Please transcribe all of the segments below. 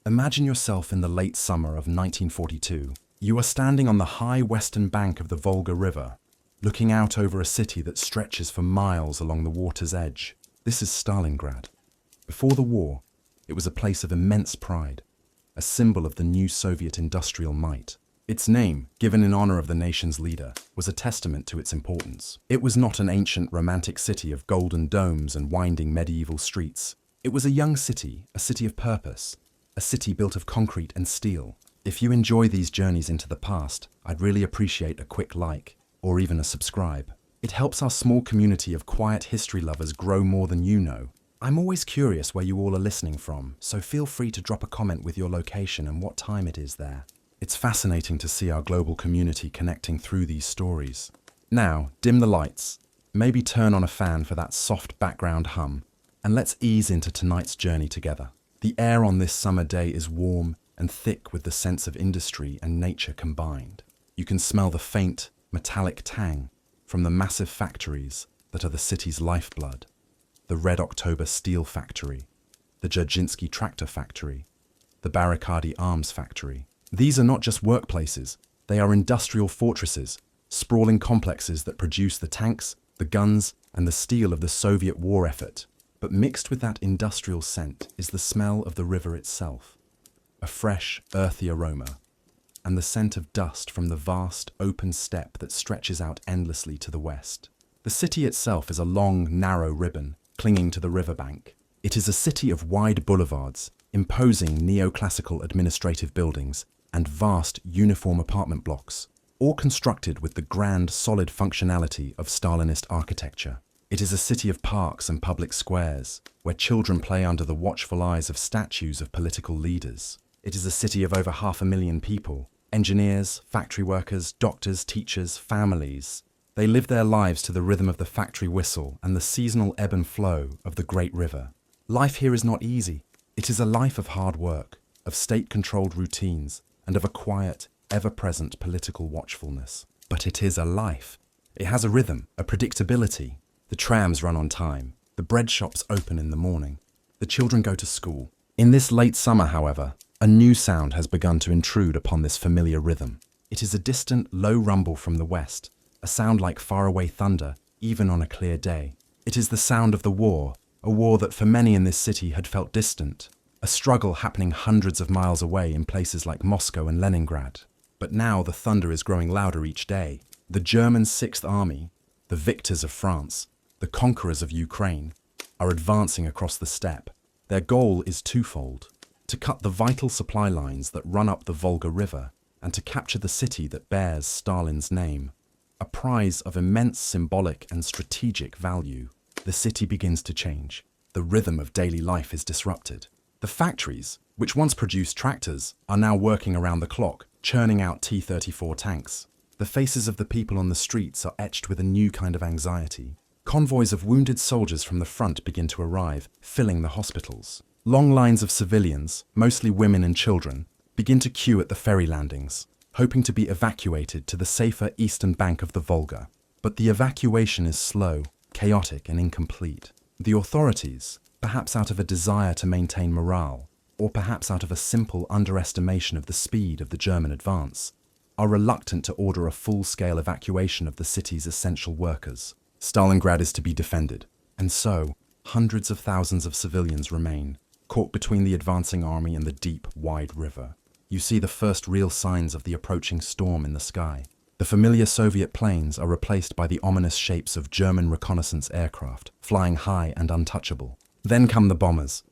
Imagine yourself in the late summer of 1942. You are standing on the high western bank of the Volga River, looking out over a city that stretches for miles along the water's edge. This is Stalingrad. Before the war, it was a place of immense pride, a symbol of the new Soviet industrial might. Its name, given in honor of the nation's leader, was a testament to its importance. It was not an ancient romantic city of golden domes and winding medieval streets. It was a young city, a city of purpose, a city built of concrete and steel. If you enjoy these journeys into the past, I'd really appreciate a quick like, or even a subscribe. It helps our small community of quiet history lovers grow more than you know. I'm always curious where you all are listening from, so feel free to drop a comment with your location and what time it is there. It's fascinating to see our global community connecting through these stories. Now, dim the lights, maybe turn on a fan for that soft background hum, and let's ease into tonight's journey together. The air on this summer day is warm and thick with the sense of industry and nature combined. You can smell the faint, metallic tang from the massive factories that are the city's lifeblood. The Red October Steel Factory, the Dzerzhinsky Tractor Factory, the Barricadi Arms Factory. These are not just workplaces, they are industrial fortresses, sprawling complexes that produce the tanks, the guns, and the steel of the Soviet war effort. But mixed with that industrial scent is the smell of the river itself, a fresh, earthy aroma, and the scent of dust from the vast, open steppe that stretches out endlessly to the west. The city itself is a long, narrow ribbon, clinging to the riverbank. It is a city of wide boulevards, imposing neoclassical administrative buildings, and vast, uniform apartment blocks, all constructed with the grand, solid functionality of Stalinist architecture. It is a city of parks and public squares, where children play under the watchful eyes of statues of political leaders. It is a city of over 500,000 people, engineers, factory workers, doctors, teachers, families. They live their lives to the rhythm of the factory whistle and the seasonal ebb and flow of the great river. Life here is not easy. It is a life of hard work, of state-controlled routines, and of a quiet, ever-present political watchfulness. But it is a life. It has a rhythm, a predictability. The trams run on time. The bread shops open in the morning. The children go to school. In this late summer, however, a new sound has begun to intrude upon this familiar rhythm. It is a distant, low rumble from the west, a sound like faraway thunder, even on a clear day. It is the sound of the war, a war that for many in this city had felt distant, a struggle happening hundreds of miles away in places like Moscow and Leningrad. But now the thunder is growing louder each day. The German Sixth Army, the victors of France, the conquerors of Ukraine, are advancing across the steppe. Their goal is twofold: to cut the vital supply lines that run up the Volga River and to capture the city that bears Stalin's name. A prize of immense symbolic and strategic value. The city begins to change. The rhythm of daily life is disrupted. The factories, which once produced tractors, are now working around the clock, churning out T-34 tanks. The faces of the people on the streets are etched with a new kind of anxiety. Convoys of wounded soldiers from the front begin to arrive, filling the hospitals. Long lines of civilians, mostly women and children, begin to queue at the ferry landings, hoping to be evacuated to the safer eastern bank of the Volga. But the evacuation is slow, chaotic, and incomplete. The authorities, perhaps out of a desire to maintain morale, or perhaps out of a simple underestimation of the speed of the German advance, are reluctant to order a full-scale evacuation of the city's essential workers. Stalingrad is to be defended, and so hundreds of thousands of civilians remain, caught between the advancing army and the deep, wide river. You see the first real signs of the approaching storm in the sky. The familiar Soviet planes are replaced by the ominous shapes of German reconnaissance aircraft, flying high and untouchable. Then come the bombers.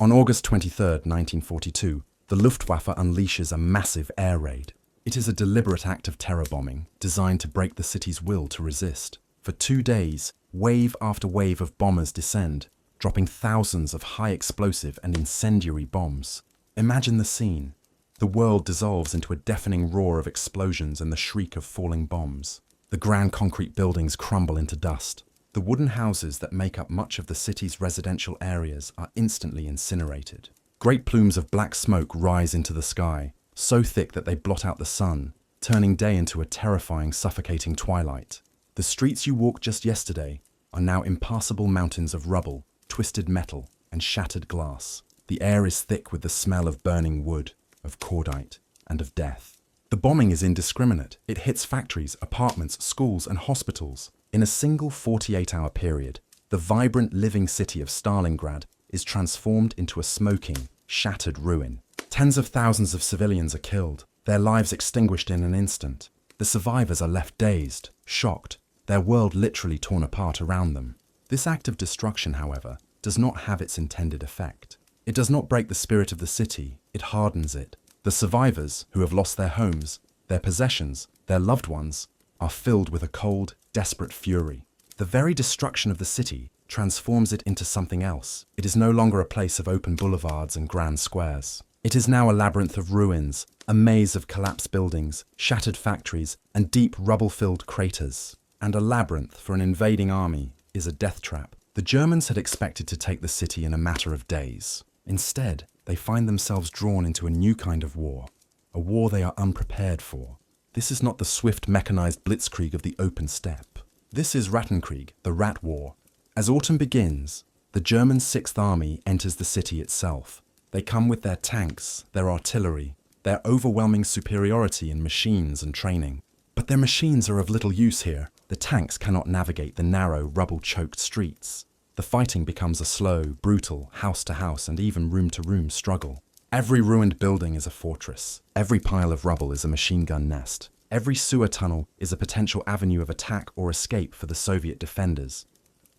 On August 23, 1942, the Luftwaffe unleashes a massive air raid. It is a deliberate act of terror bombing, designed to break the city's will to resist. For 2 days, wave after wave of bombers descend, dropping thousands of high explosive and incendiary bombs. Imagine the scene. The world dissolves into a deafening roar of explosions and the shriek of falling bombs. The grand concrete buildings crumble into dust. The wooden houses that make up much of the city's residential areas are instantly incinerated. Great plumes of black smoke rise into the sky, so thick that they blot out the sun, turning day into a terrifying, suffocating twilight. The streets you walked just yesterday are now impassable mountains of rubble, twisted metal, and shattered glass. The air is thick with the smell of burning wood, of cordite, and of death. The bombing is indiscriminate. It hits factories, apartments, schools, and hospitals. In a single 48-hour period, the vibrant living city of Stalingrad is transformed into a smoking, shattered ruin. Tens of thousands of civilians are killed, their lives extinguished in an instant. The survivors are left dazed, shocked, their world literally torn apart around them. This act of destruction, however, does not have its intended effect. It does not break the spirit of the city, it hardens it. The survivors, who have lost their homes, their possessions, their loved ones, are filled with a cold, desperate fury. The very destruction of the city transforms it into something else. It is no longer a place of open boulevards and grand squares. It is now a labyrinth of ruins, a maze of collapsed buildings, shattered factories, and deep rubble-filled craters. And a labyrinth for an invading army is a death trap. The Germans had expected to take the city in a matter of days. Instead, they find themselves drawn into a new kind of war, a war they are unprepared for. This is not the swift mechanized blitzkrieg of the open steppe. This is Rattenkrieg, the Rat War. As autumn begins, the German Sixth Army enters the city itself. They come with their tanks, their artillery, their overwhelming superiority in machines and training. But their machines are of little use here. The tanks cannot navigate the narrow, rubble-choked streets. The fighting becomes a slow, brutal, house-to-house and even room-to-room struggle. Every ruined building is a fortress. Every pile of rubble is a machine gun nest. Every sewer tunnel is a potential avenue of attack or escape for the Soviet defenders.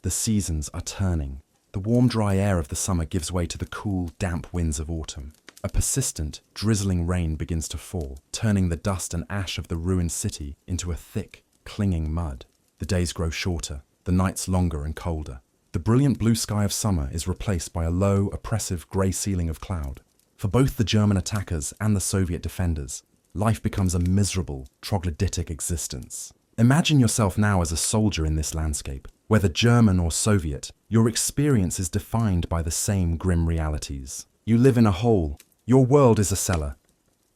The seasons are turning. The warm, dry air of the summer gives way to the cool, damp winds of autumn. A persistent, drizzling rain begins to fall, turning the dust and ash of the ruined city into a thick, clinging mud. The days grow shorter, the nights longer and colder. The brilliant blue sky of summer is replaced by a low, oppressive grey ceiling of cloud. For both the German attackers and the Soviet defenders, life becomes a miserable, troglodytic existence. Imagine yourself now as a soldier in this landscape. Whether German or Soviet, your experience is defined by the same grim realities. You live in a hole. Your world is a cellar.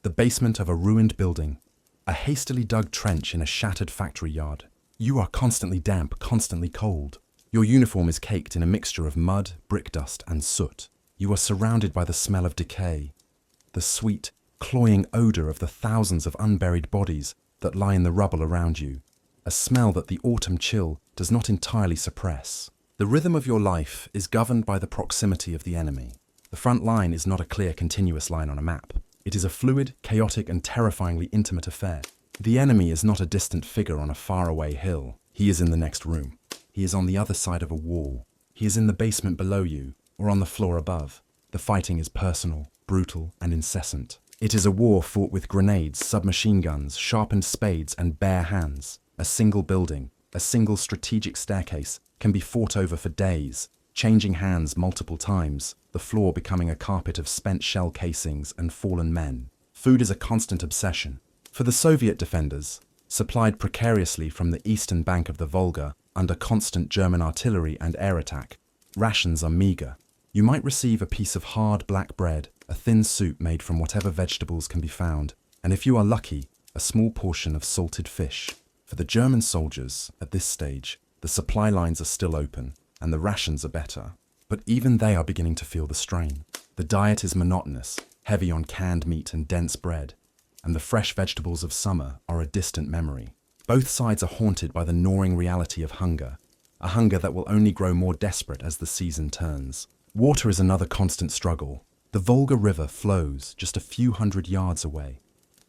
The basement of a ruined building. A hastily dug trench in a shattered factory yard. You are constantly damp, constantly cold. Your uniform is caked in a mixture of mud, brick dust, and soot. You are surrounded by the smell of decay, the sweet, cloying odor of the thousands of unburied bodies that lie in the rubble around you, a smell that the autumn chill does not entirely suppress. The rhythm of your life is governed by the proximity of the enemy. The front line is not a clear, continuous line on a map. It is a fluid, chaotic, and terrifyingly intimate affair. The enemy is not a distant figure on a faraway hill. He is in the next room. He is on the other side of a wall. He is in the basement below you, or on the floor above. The fighting is personal, brutal, and incessant. It is a war fought with grenades, submachine guns, sharpened spades, and bare hands. A single building, a single strategic staircase, can be fought over for days, changing hands multiple times, the floor becoming a carpet of spent shell casings and fallen men. Food is a constant obsession. For the Soviet defenders, supplied precariously from the eastern bank of the Volga under constant German artillery and air attack, rations are meager. You might receive a piece of hard black bread, a thin soup made from whatever vegetables can be found, and if you are lucky, a small portion of salted fish. For the German soldiers, at this stage, the supply lines are still open, and the rations are better. But even they are beginning to feel the strain. The diet is monotonous, heavy on canned meat and dense bread, and the fresh vegetables of summer are a distant memory. Both sides are haunted by the gnawing reality of hunger, a hunger that will only grow more desperate as the season turns. Water is another constant struggle. The Volga River flows just a few hundred yards away,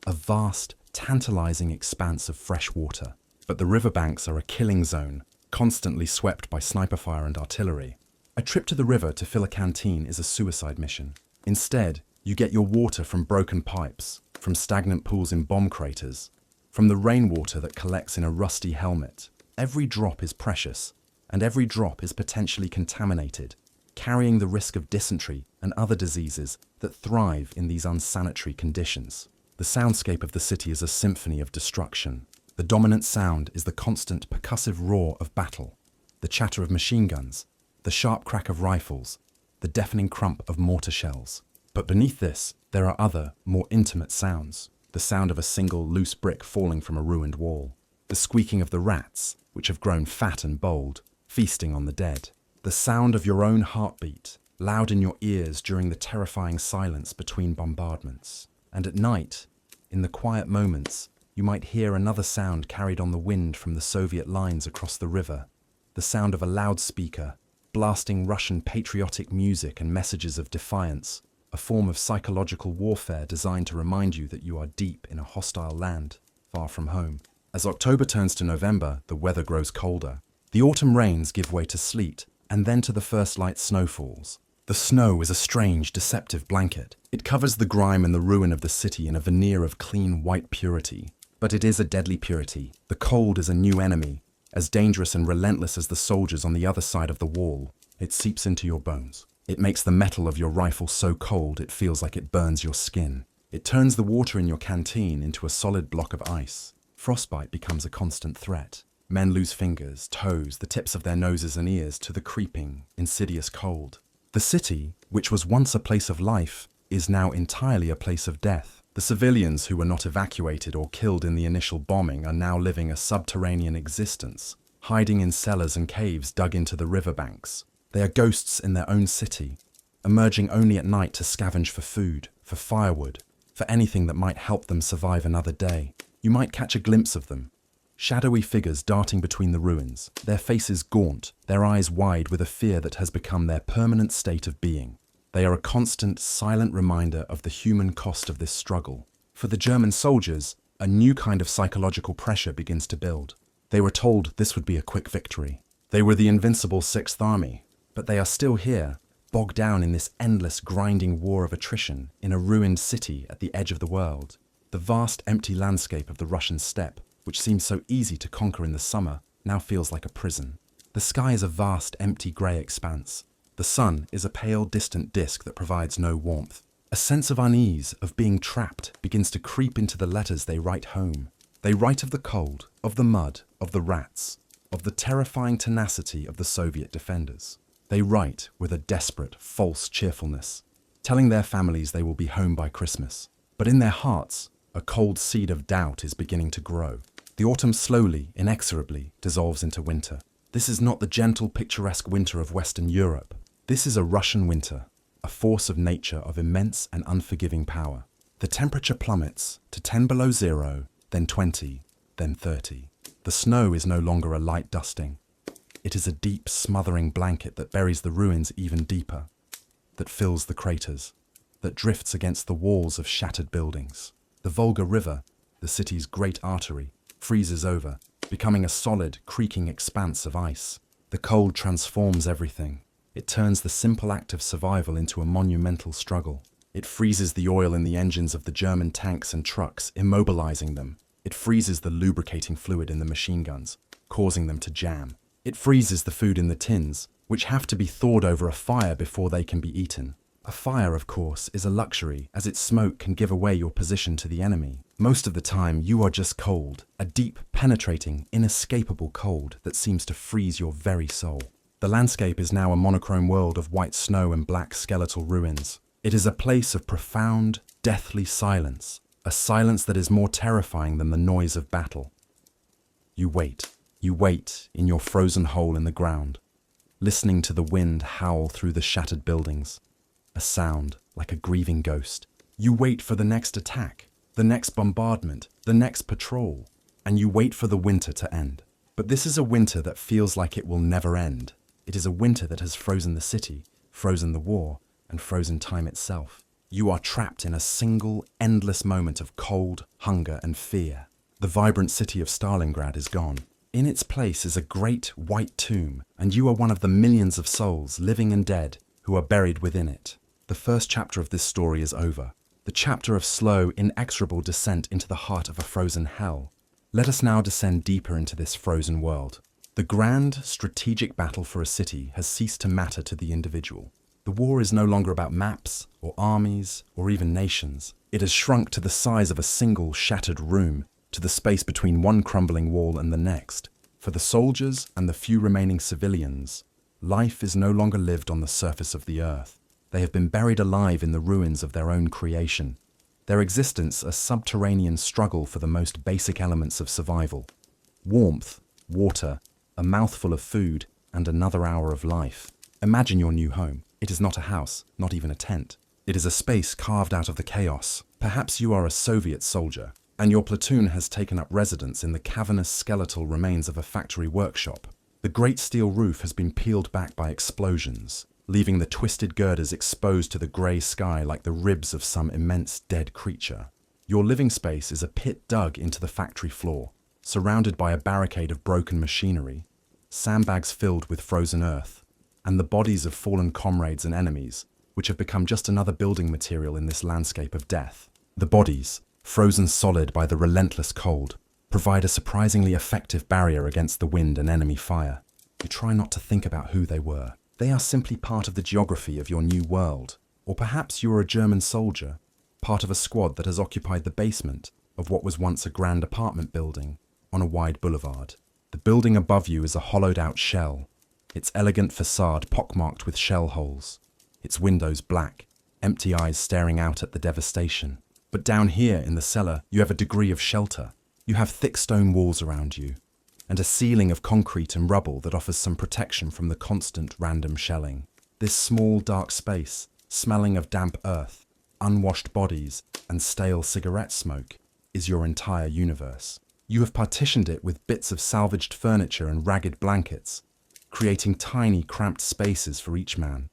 a vast, tantalizing expanse of fresh water. But the riverbanks are a killing zone, constantly swept by sniper fire and artillery. A trip to the river to fill a canteen is a suicide mission. Instead, you get your water from broken pipes, from stagnant pools in bomb craters, from the rainwater that collects in a rusty helmet. Every drop is precious, and every drop is potentially contaminated, carrying the risk of dysentery and other diseases that thrive in these unsanitary conditions. The soundscape of the city is a symphony of destruction. The dominant sound is the constant percussive roar of battle, the chatter of machine guns, the sharp crack of rifles, the deafening crump of mortar shells. But beneath this, there are other, more intimate sounds. The sound of a single loose brick falling from a ruined wall. The squeaking of the rats, which have grown fat and bold, feasting on the dead. The sound of your own heartbeat, loud in your ears during the terrifying silence between bombardments. And at night, in the quiet moments, you might hear another sound carried on the wind from the Soviet lines across the river, the sound of a loudspeaker, blasting Russian patriotic music and messages of defiance, a form of psychological warfare designed to remind you that you are deep in a hostile land, far from home. As October turns to November, the weather grows colder. The autumn rains give way to sleet, and then to the first light snowfalls. The snow is a strange, deceptive blanket. It covers the grime and the ruin of the city in a veneer of clean white purity. But it is a deadly purity. The cold is a new enemy, as dangerous and relentless as the soldiers on the other side of the wall. It seeps into your bones. It makes the metal of your rifle so cold it feels like it burns your skin. It turns the water in your canteen into a solid block of ice. Frostbite becomes a constant threat. Men lose fingers, toes, the tips of their noses and ears to the creeping, insidious cold. The city, which was once a place of life, is now entirely a place of death. The civilians who were not evacuated or killed in the initial bombing are now living a subterranean existence, hiding in cellars and caves dug into the riverbanks. They are ghosts in their own city, emerging only at night to scavenge for food, for firewood, for anything that might help them survive another day. You might catch a glimpse of them, shadowy figures darting between the ruins, their faces gaunt, their eyes wide with a fear that has become their permanent state of being. They are a constant, silent reminder of the human cost of this struggle. For the German soldiers, a new kind of psychological pressure begins to build. They were told this would be a quick victory. They were the invincible Sixth Army, but they are still here, bogged down in this endless, grinding war of attrition in a ruined city at the edge of the world. The vast, empty landscape of the Russian steppe, which seems so easy to conquer in the summer, now feels like a prison. The sky is a vast, empty grey expanse. The sun is a pale, distant disk that provides no warmth. A sense of unease, of being trapped, begins to creep into the letters they write home. They write of the cold, of the mud, of the rats, of the terrifying tenacity of the Soviet defenders. They write with a desperate, false cheerfulness, telling their families they will be home by Christmas. But in their hearts, a cold seed of doubt is beginning to grow. The autumn slowly, inexorably, dissolves into winter. This is not the gentle, picturesque winter of Western Europe. This is a Russian winter, a force of nature of immense and unforgiving power. The temperature plummets to 10 below zero, then 20, then 30. The snow is no longer a light dusting. It is a deep, smothering blanket that buries the ruins even deeper, that fills the craters, that drifts against the walls of shattered buildings. The Volga River, the city's great artery, freezes over, becoming a solid, creaking expanse of ice. The cold transforms everything. It turns the simple act of survival into a monumental struggle. It freezes the oil in the engines of the German tanks and trucks, immobilizing them. It freezes the lubricating fluid in the machine guns, causing them to jam. It freezes the food in the tins, which have to be thawed over a fire before they can be eaten. A fire, of course, is a luxury, as its smoke can give away your position to the enemy. Most of the time, you are just cold, a deep, penetrating, inescapable cold that seems to freeze your very soul. The landscape is now a monochrome world of white snow and black skeletal ruins. It is a place of profound, deathly silence, a silence that is more terrifying than the noise of battle. You wait in your frozen hole in the ground, listening to the wind howl through the shattered buildings, a sound like a grieving ghost. You wait for the next attack, the next bombardment, the next patrol, and you wait for the winter to end. But this is a winter that feels like it will never end. It is a winter that has frozen the city, frozen the war, and frozen time itself. You are trapped in a single, endless moment of cold, hunger, and fear. The vibrant city of Stalingrad is gone. In its place is a great white tomb, and you are one of the millions of souls, living and dead, who are buried within it. The first chapter of this story is over. The chapter of slow, inexorable descent into the heart of a frozen hell. Let us now descend deeper into this frozen world. The grand, strategic battle for a city has ceased to matter to the individual. The war is no longer about maps, or armies, or even nations. It has shrunk to the size of a single shattered room, to the space between one crumbling wall and the next. For the soldiers and the few remaining civilians, life is no longer lived on the surface of the earth. They have been buried alive in the ruins of their own creation. Their existence a subterranean struggle for the most basic elements of survival. Warmth, water, a mouthful of food, and another hour of life. Imagine your new home. It is not a house, not even a tent. It is a space carved out of the chaos. Perhaps you are a Soviet soldier, and your platoon has taken up residence in the cavernous skeletal remains of a factory workshop. The great steel roof has been peeled back by explosions, leaving the twisted girders exposed to the grey sky like the ribs of some immense dead creature. Your living space is a pit dug into the factory floor, surrounded by a barricade of broken machinery, sandbags filled with frozen earth, and the bodies of fallen comrades and enemies, which have become just another building material in this landscape of death. The bodies, frozen solid by the relentless cold, provide a surprisingly effective barrier against the wind and enemy fire. You try not to think about who they were. They are simply part of the geography of your new world. Or perhaps you are a German soldier, part of a squad that has occupied the basement of what was once a grand apartment building on a wide boulevard. The building above you is a hollowed-out shell, its elegant facade pockmarked with shell holes, its windows black, empty eyes staring out at the devastation. But down here in the cellar, you have a degree of shelter. You have thick stone walls around you, and a ceiling of concrete and rubble that offers some protection from the constant random shelling. This small, dark space, smelling of damp earth, unwashed bodies, and stale cigarette smoke, is your entire universe. You have partitioned it with bits of salvaged furniture and ragged blankets, creating tiny, cramped spaces for each man.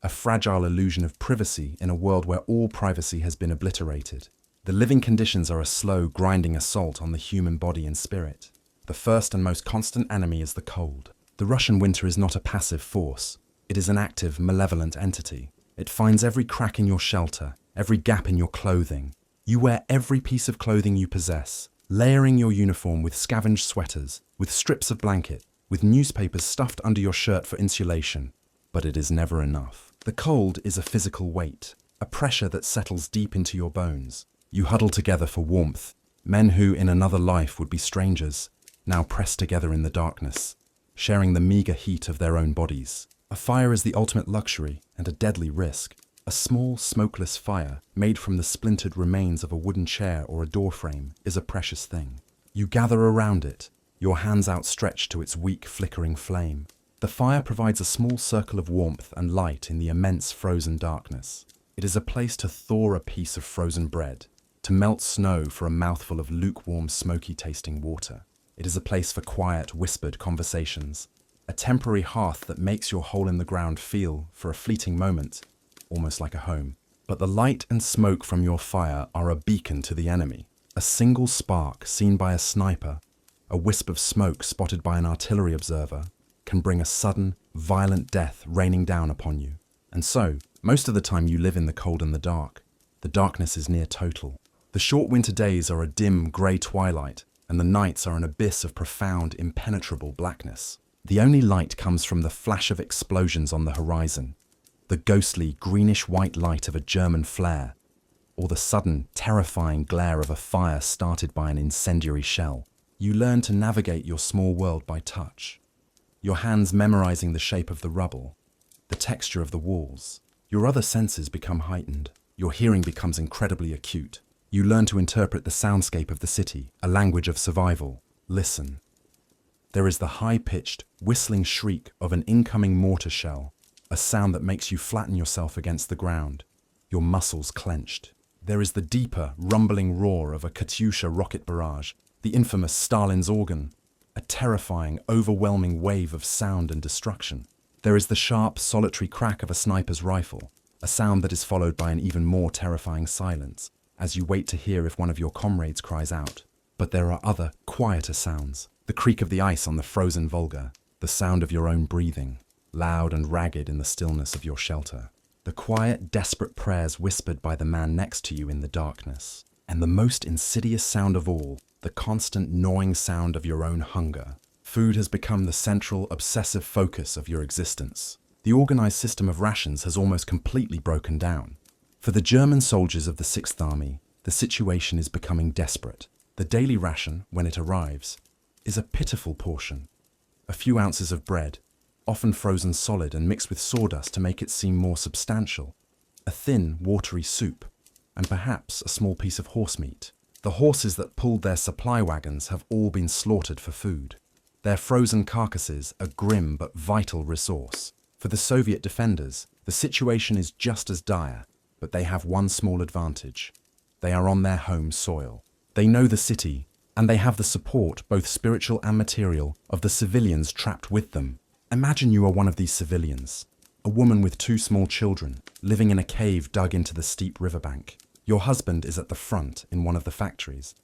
A fragile illusion of privacy in a world where all privacy has been obliterated. The living conditions are a slow, grinding assault on the human body and spirit. The first and most constant enemy is the cold. The Russian winter is not a passive force. It is an active, malevolent entity. It finds every crack in your shelter, every gap in your clothing. You wear every piece of clothing you possess, layering your uniform with scavenged sweaters, with strips of blanket, with newspapers stuffed under your shirt for insulation. But it is never enough. The cold is a physical weight, a pressure that settles deep into your bones. You huddle together for warmth. Men who in another life would be strangers, now pressed together in the darkness, sharing the meager heat of their own bodies. A fire is the ultimate luxury and a deadly risk. A small, smokeless fire, made from the splintered remains of a wooden chair or a doorframe, is a precious thing. You gather around it, your hands outstretched to its weak, flickering flame. The fire provides a small circle of warmth and light in the immense frozen darkness. It is a place to thaw a piece of frozen bread, to melt snow for a mouthful of lukewarm, smoky-tasting water. It is a place for quiet, whispered conversations, a temporary hearth that makes your hole in the ground feel, for a fleeting moment, almost like a home. But the light and smoke from your fire are a beacon to the enemy. A single spark seen by a sniper, a wisp of smoke spotted by an artillery observer, can bring a sudden, violent death raining down upon you. And so, most of the time you live in the cold and the dark. The darkness is near total. The short winter days are a dim, grey twilight, and the nights are an abyss of profound, impenetrable blackness. The only light comes from the flash of explosions on the horizon, the ghostly, greenish-white light of a German flare, or the sudden, terrifying glare of a fire started by an incendiary shell. You learn to navigate your small world by touch, your hands memorizing the shape of the rubble, the texture of the walls. Your other senses become heightened. Your hearing becomes incredibly acute. You learn to interpret the soundscape of the city, a language of survival. Listen. There is the high-pitched, whistling shriek of an incoming mortar shell, a sound that makes you flatten yourself against the ground, your muscles clenched. There is the deeper, rumbling roar of a Katyusha rocket barrage, the infamous Stalin's organ, a terrifying, overwhelming wave of sound and destruction. There is the sharp, solitary crack of a sniper's rifle, a sound that is followed by an even more terrifying silence, as you wait to hear if one of your comrades cries out. But there are other, quieter sounds. The creak of the ice on the frozen Volga, the sound of your own breathing, loud and ragged in the stillness of your shelter. The quiet, desperate prayers whispered by the man next to you in the darkness. And the most insidious sound of all, the constant gnawing sound of your own hunger. Food has become the central, obsessive focus of your existence. The organized system of rations has almost completely broken down. For the German soldiers of the 6th Army, the situation is becoming desperate. The daily ration, when it arrives, is a pitiful portion. A few ounces of bread, often frozen solid and mixed with sawdust to make it seem more substantial. A thin, watery soup, and perhaps a small piece of horse meat. The horses that pulled their supply wagons have all been slaughtered for food. Their frozen carcasses, a grim but vital resource. For the Soviet defenders, The situation is just as dire, but they have one small advantage. They are on their home soil. They know the city, and they have the support, both spiritual and material, of the civilians trapped with them. Imagine you are one of these civilians, a woman with 2 small children, living in a cave dug into the steep riverbank. Your husband is at the front in one of the factories,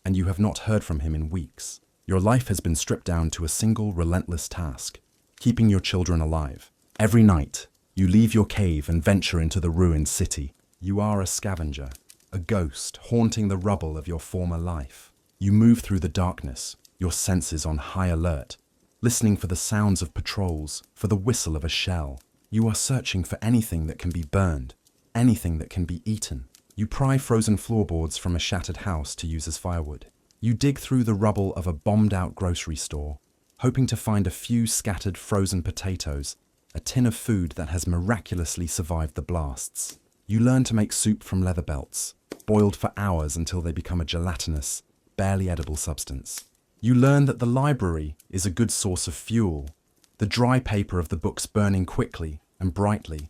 and you have not heard from him in weeks. Your life has been stripped down to a single relentless task, keeping your children alive. Every night, you leave your cave and venture into the ruined city. You are a scavenger, a ghost haunting the rubble of your former life. You move through the darkness, your senses on high alert, listening for the sounds of patrols, for the whistle of a shell. You are searching for anything that can be burned, anything that can be eaten. You pry frozen floorboards from a shattered house to use as firewood. You dig through the rubble of a bombed-out grocery store, hoping to find a few scattered frozen potatoes, a tin of food that has miraculously survived the blasts. You learn to make soup from leather belts, boiled for hours until they become a gelatinous, barely edible substance. You learn that the library is a good source of fuel, the dry paper of the books burning quickly and brightly,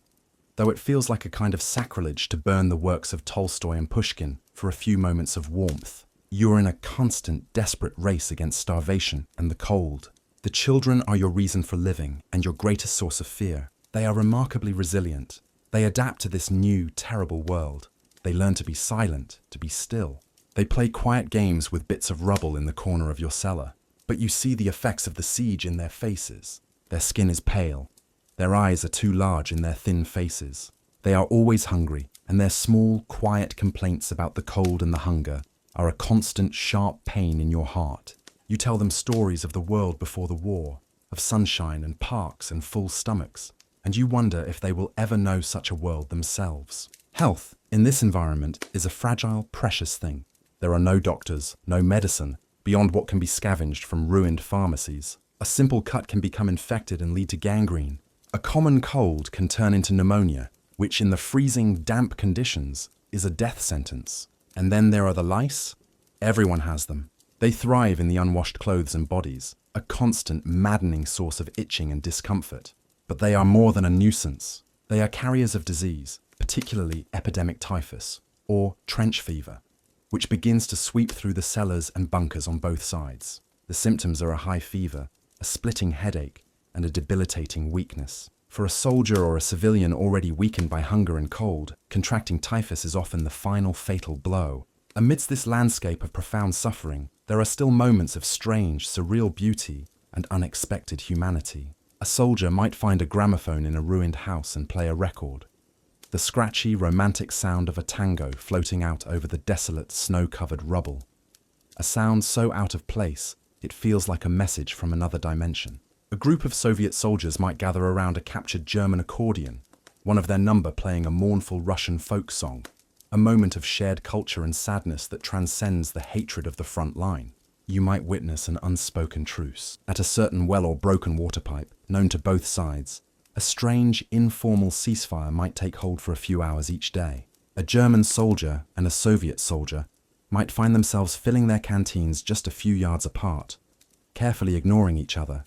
though it feels like a kind of sacrilege to burn the works of Tolstoy and Pushkin for a few moments of warmth. You are in a constant, desperate race against starvation and the cold. The children are your reason for living and your greatest source of fear. They are remarkably resilient. They adapt to this new, terrible world. They learn to be silent, to be still. They play quiet games with bits of rubble in the corner of your cellar. But you see the effects of the siege in their faces. Their skin is pale. Their eyes are too large in their thin faces. They are always hungry, and their small, quiet complaints about the cold and the hunger are a constant, sharp pain in your heart. You tell them stories of the world before the war, of sunshine and parks and full stomachs, and you wonder if they will ever know such a world themselves. Health, in this environment, is a fragile, precious thing. There are no doctors, no medicine, beyond what can be scavenged from ruined pharmacies. A simple cut can become infected and lead to gangrene. A common cold can turn into pneumonia, which in the freezing, damp conditions is a death sentence. And then there are the lice. Everyone has them. They thrive in the unwashed clothes and bodies, a constant, maddening source of itching and discomfort. But they are more than a nuisance. They are carriers of disease, particularly epidemic typhus, or trench fever, which begins to sweep through the cellars and bunkers on both sides. The symptoms are a high fever, a splitting headache, and a debilitating weakness. For a soldier or a civilian already weakened by hunger and cold, contracting typhus is often the final fatal blow. Amidst this landscape of profound suffering, there are still moments of strange, surreal beauty and unexpected humanity. A soldier might find a gramophone in a ruined house and play a record. The scratchy, romantic sound of a tango floating out over the desolate, snow-covered rubble. A sound so out of place, it feels like a message from another dimension. A group of Soviet soldiers might gather around a captured German accordion, one of their number playing a mournful Russian folk song, a moment of shared culture and sadness that transcends the hatred of the front line. You might witness an unspoken truce. At a certain well or broken water pipe, known to both sides, a strange, informal ceasefire might take hold for a few hours each day. A German soldier and a Soviet soldier might find themselves filling their canteens just a few yards apart, carefully ignoring each other,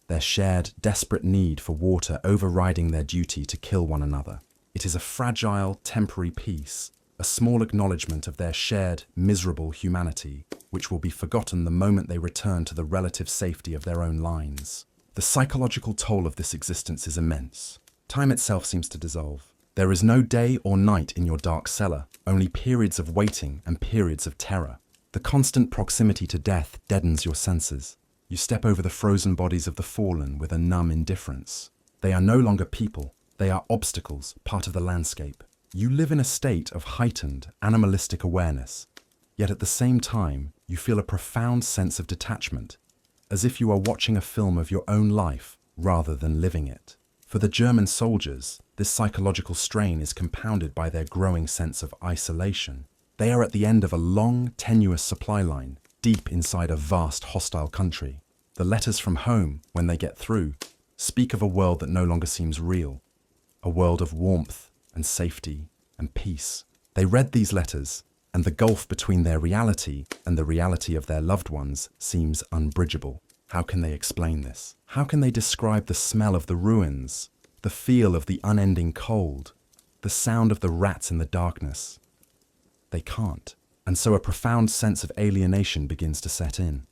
their shared, desperate need for water overriding their duty to kill one another. It is a fragile, temporary peace, a small acknowledgement of their shared, miserable humanity, which will be forgotten the moment they return to the relative safety of their own lines. The psychological toll of this existence is immense. Time itself seems to dissolve. There is no day or night in your dark cellar, only periods of waiting and periods of terror. The constant proximity to death deadens your senses. You step over the frozen bodies of the fallen with a numb indifference. They are no longer people. They are obstacles, part of the landscape. You live in a state of heightened, animalistic awareness, yet at the same time, you feel a profound sense of detachment, as if you are watching a film of your own life rather than living it. For the German soldiers, this psychological strain is compounded by their growing sense of isolation. They are at the end of a long, tenuous supply line, deep inside a vast, hostile country. The letters from home, when they get through, speak of a world that no longer seems real, a world of warmth and safety and peace. They read these letters, and the gulf between their reality and the reality of their loved ones seems unbridgeable. How can they explain this? How can they describe the smell of the ruins, the feel of the unending cold, the sound of the rats in the darkness. They can't, and so a profound sense of alienation begins to set in.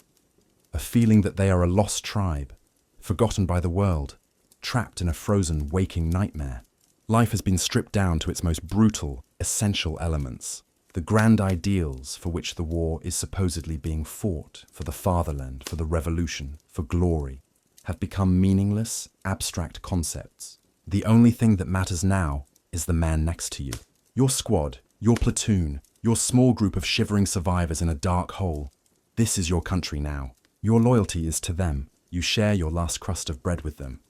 A feeling that they are a lost tribe, forgotten by the world, trapped in a frozen, waking nightmare. Life has been stripped down to its most brutal, essential elements. The grand ideals for which the war is supposedly being fought, for the fatherland, for the revolution, for glory, have become meaningless, abstract concepts. The only thing that matters now is the man next to you. Your squad, your platoon, your small group of shivering survivors in a dark hole. This is your country now. Your loyalty is to them. You share your last crust of bread with them.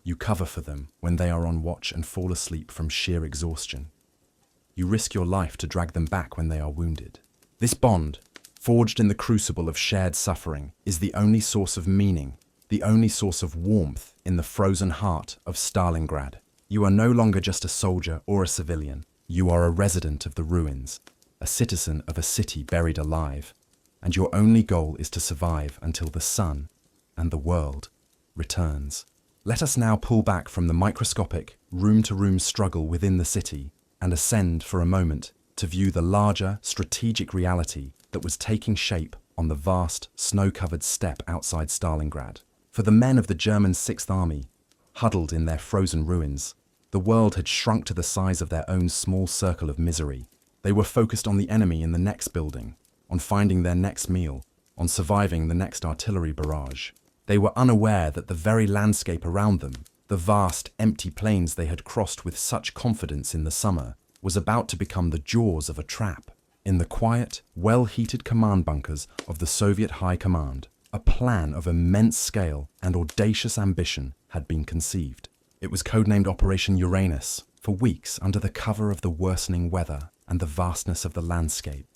You cover for them when they are on watch and fall asleep from sheer exhaustion. You risk your life to drag them back when they are wounded. This bond, forged in the crucible of shared suffering, is the only source of meaning, the only source of warmth in the frozen heart of Stalingrad. You are no longer just a soldier or a civilian. You are a resident of the ruins, a citizen of a city buried alive, and your only goal is to survive until the sun and the world returns. Let us now pull back from the microscopic, room-to-room struggle within the city and ascend for a moment to view the larger, strategic reality that was taking shape on the vast, snow-covered steppe outside Stalingrad. For the men of the German Sixth Army, huddled in their frozen ruins, the world had shrunk to the size of their own small circle of misery. They were focused on the enemy in the next building, on finding their next meal, on surviving the next artillery barrage. They were unaware that the very landscape around them, the vast, empty plains they had crossed with such confidence in the summer, was about to become the jaws of a trap. In the quiet, well-heated command bunkers of the Soviet High Command, a plan of immense scale and audacious ambition had been conceived. It was codenamed Operation Uranus. For weeks, under the cover of the worsening weather and the vastness of the landscape,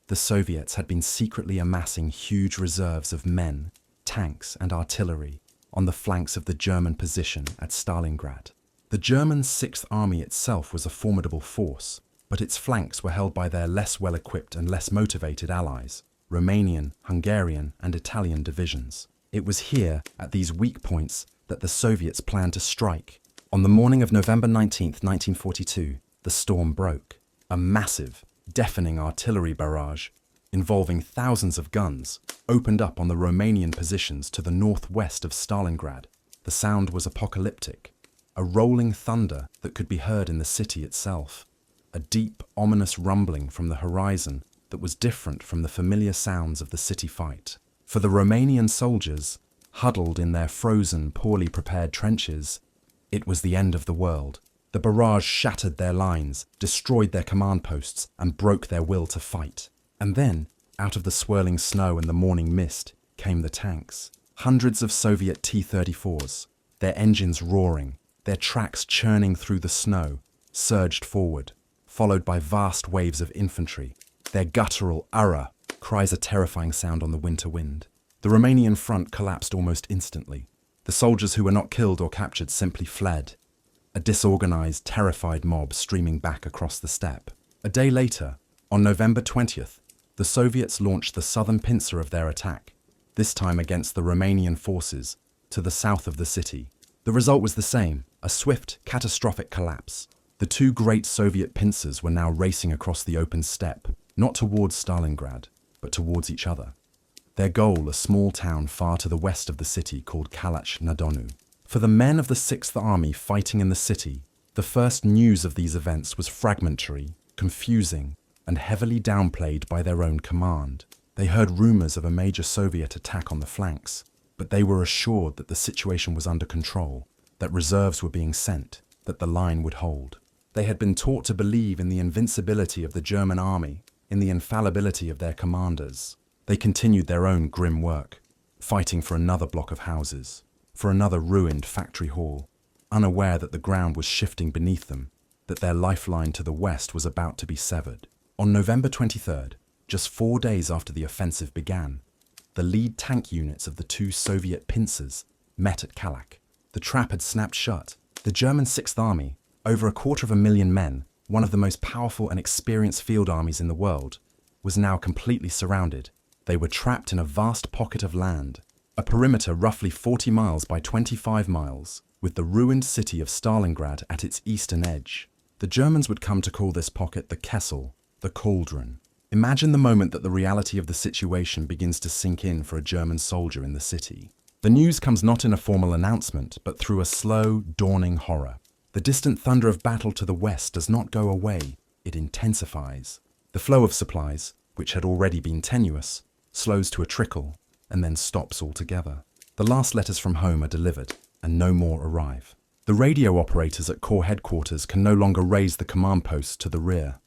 the Soviets had been secretly amassing huge reserves of men, tanks and artillery on the flanks of the German position at Stalingrad. The German Sixth Army itself was a formidable force, but its flanks were held by their less well-equipped and less motivated allies, Romanian, Hungarian and Italian divisions. It was here, at these weak points, that the Soviets planned to strike. On the morning of November 19, 1942, the storm broke. A massive, deafening artillery barrage, involving thousands of guns, opened up on the Romanian positions to the northwest of Stalingrad. The sound was apocalyptic, a rolling thunder that could be heard in the city itself, a deep, ominous rumbling from the horizon that was different from the familiar sounds of the city fight. For the Romanian soldiers, huddled in their frozen, poorly prepared trenches, it was the end of the world. The barrage shattered their lines, destroyed their command posts, and broke their will to fight. And then, out of the swirling snow and the morning mist, came the tanks. Hundreds of Soviet T-34s, their engines roaring, their tracks churning through the snow, surged forward, followed by vast waves of infantry. Their guttural "Ura" cries a terrifying sound on the winter wind. The Romanian front collapsed almost instantly. The soldiers who were not killed or captured simply fled, a disorganized, terrified mob streaming back across the steppe. A day later, on November 20th, the Soviets launched the southern pincer of their attack, this time against the Romanian forces to the south of the city. The result was the same, a swift, catastrophic collapse. The two great Soviet pincers were now racing across the open steppe, not towards Stalingrad, but towards each other. Their goal, a small town far to the west of the city called Kalach-na-Donu. For the men of the Sixth Army fighting in the city, the first news of these events was fragmentary, confusing, and heavily downplayed by their own command. They heard rumors of a major Soviet attack on the flanks, but they were assured that the situation was under control, that reserves were being sent, that the line would hold. They had been taught to believe in the invincibility of the German army, in the infallibility of their commanders. They continued their own grim work, fighting for another block of houses, for another ruined factory hall, unaware that the ground was shifting beneath them, that their lifeline to the west was about to be severed. On November 23rd, just 4 days after the offensive began, the lead tank units of the two Soviet pincers met at Kalach. The trap had snapped shut. The German Sixth Army, over 250,000 men, one of the most powerful and experienced field armies in the world, was now completely surrounded. They were trapped in a vast pocket of land, a perimeter roughly 40 miles by 25 miles, with the ruined city of Stalingrad at its eastern edge. The Germans would come to call this pocket the Kessel, the cauldron. Imagine the moment that the reality of the situation begins to sink in for a German soldier in the city. The news comes not in a formal announcement, but through a slow, dawning horror. The distant thunder of battle to the west does not go away, it intensifies. The flow of supplies, which had already been tenuous, slows to a trickle, and then stops altogether. The last letters from home are delivered, and no more arrive. The radio operators at Corps headquarters can no longer raise the command posts to the rear.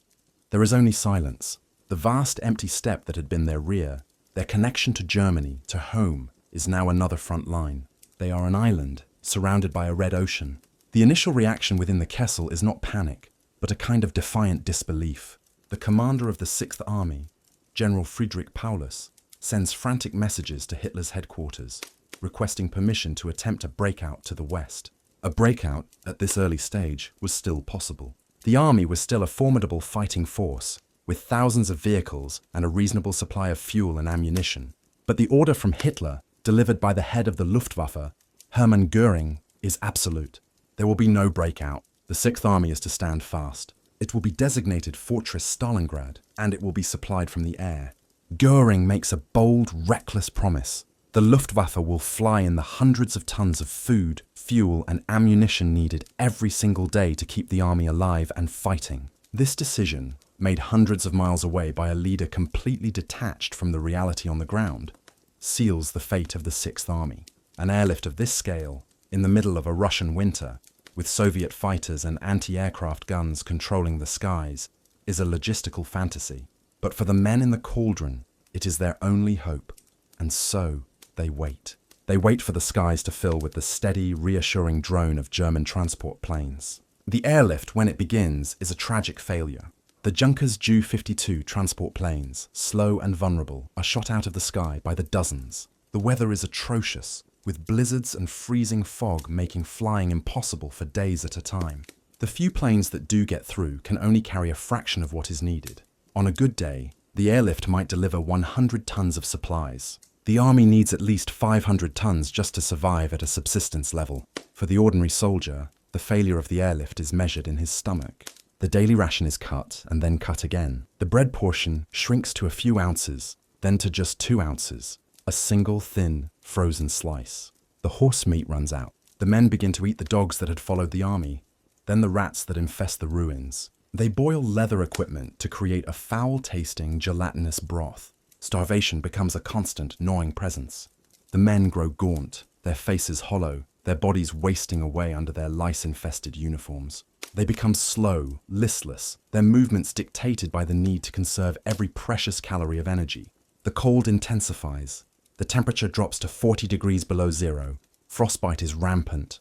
There is only silence. The vast empty steppe that had been their rear, their connection to Germany, to home, is now another front line. They are an island, surrounded by a red ocean. The initial reaction within the Kessel is not panic, but a kind of defiant disbelief. The commander of the Sixth Army, General Friedrich Paulus, sends frantic messages to Hitler's headquarters, requesting permission to attempt a breakout to the west. A breakout, at this early stage, was still possible. The army was still a formidable fighting force, with thousands of vehicles and a reasonable supply of fuel and ammunition. But the order from Hitler, delivered by the head of the Luftwaffe, Hermann Göring, is absolute. There will be no breakout. The Sixth Army is to stand fast. It will be designated Fortress Stalingrad, and it will be supplied from the air. Göring makes a bold, reckless promise. The Luftwaffe will fly in the hundreds of tons of food, fuel, and ammunition needed every single day to keep the army alive and fighting. This decision, made hundreds of miles away by a leader completely detached from the reality on the ground, seals the fate of the Sixth Army. An airlift of this scale, in the middle of a Russian winter, with Soviet fighters and anti-aircraft guns controlling the skies, is a logistical fantasy. But for the men in the cauldron, it is their only hope. And so, they wait. They wait for the skies to fill with the steady, reassuring drone of German transport planes. The airlift, when it begins, is a tragic failure. The Junkers Ju-52 transport planes, slow and vulnerable, are shot out of the sky by the dozens. The weather is atrocious, with blizzards and freezing fog making flying impossible for days at a time. The few planes that do get through can only carry a fraction of what is needed. On a good day, the airlift might deliver 100 tons of supplies. The army needs at least 500 tons just to survive at a subsistence level. For the ordinary soldier, the failure of the airlift is measured in his stomach. The daily ration is cut and then cut again. The bread portion shrinks to a few ounces, then to just 2 ounces. A single thin, frozen slice. The horse meat runs out. The men begin to eat the dogs that had followed the army, then the rats that infest the ruins. They boil leather equipment to create a foul-tasting, gelatinous broth. Starvation becomes a constant, gnawing presence. The men grow gaunt, their faces hollow, their bodies wasting away under their lice-infested uniforms. They become slow, listless, their movements dictated by the need to conserve every precious calorie of energy. The cold intensifies. The temperature drops to 40 degrees below zero. Frostbite is rampant.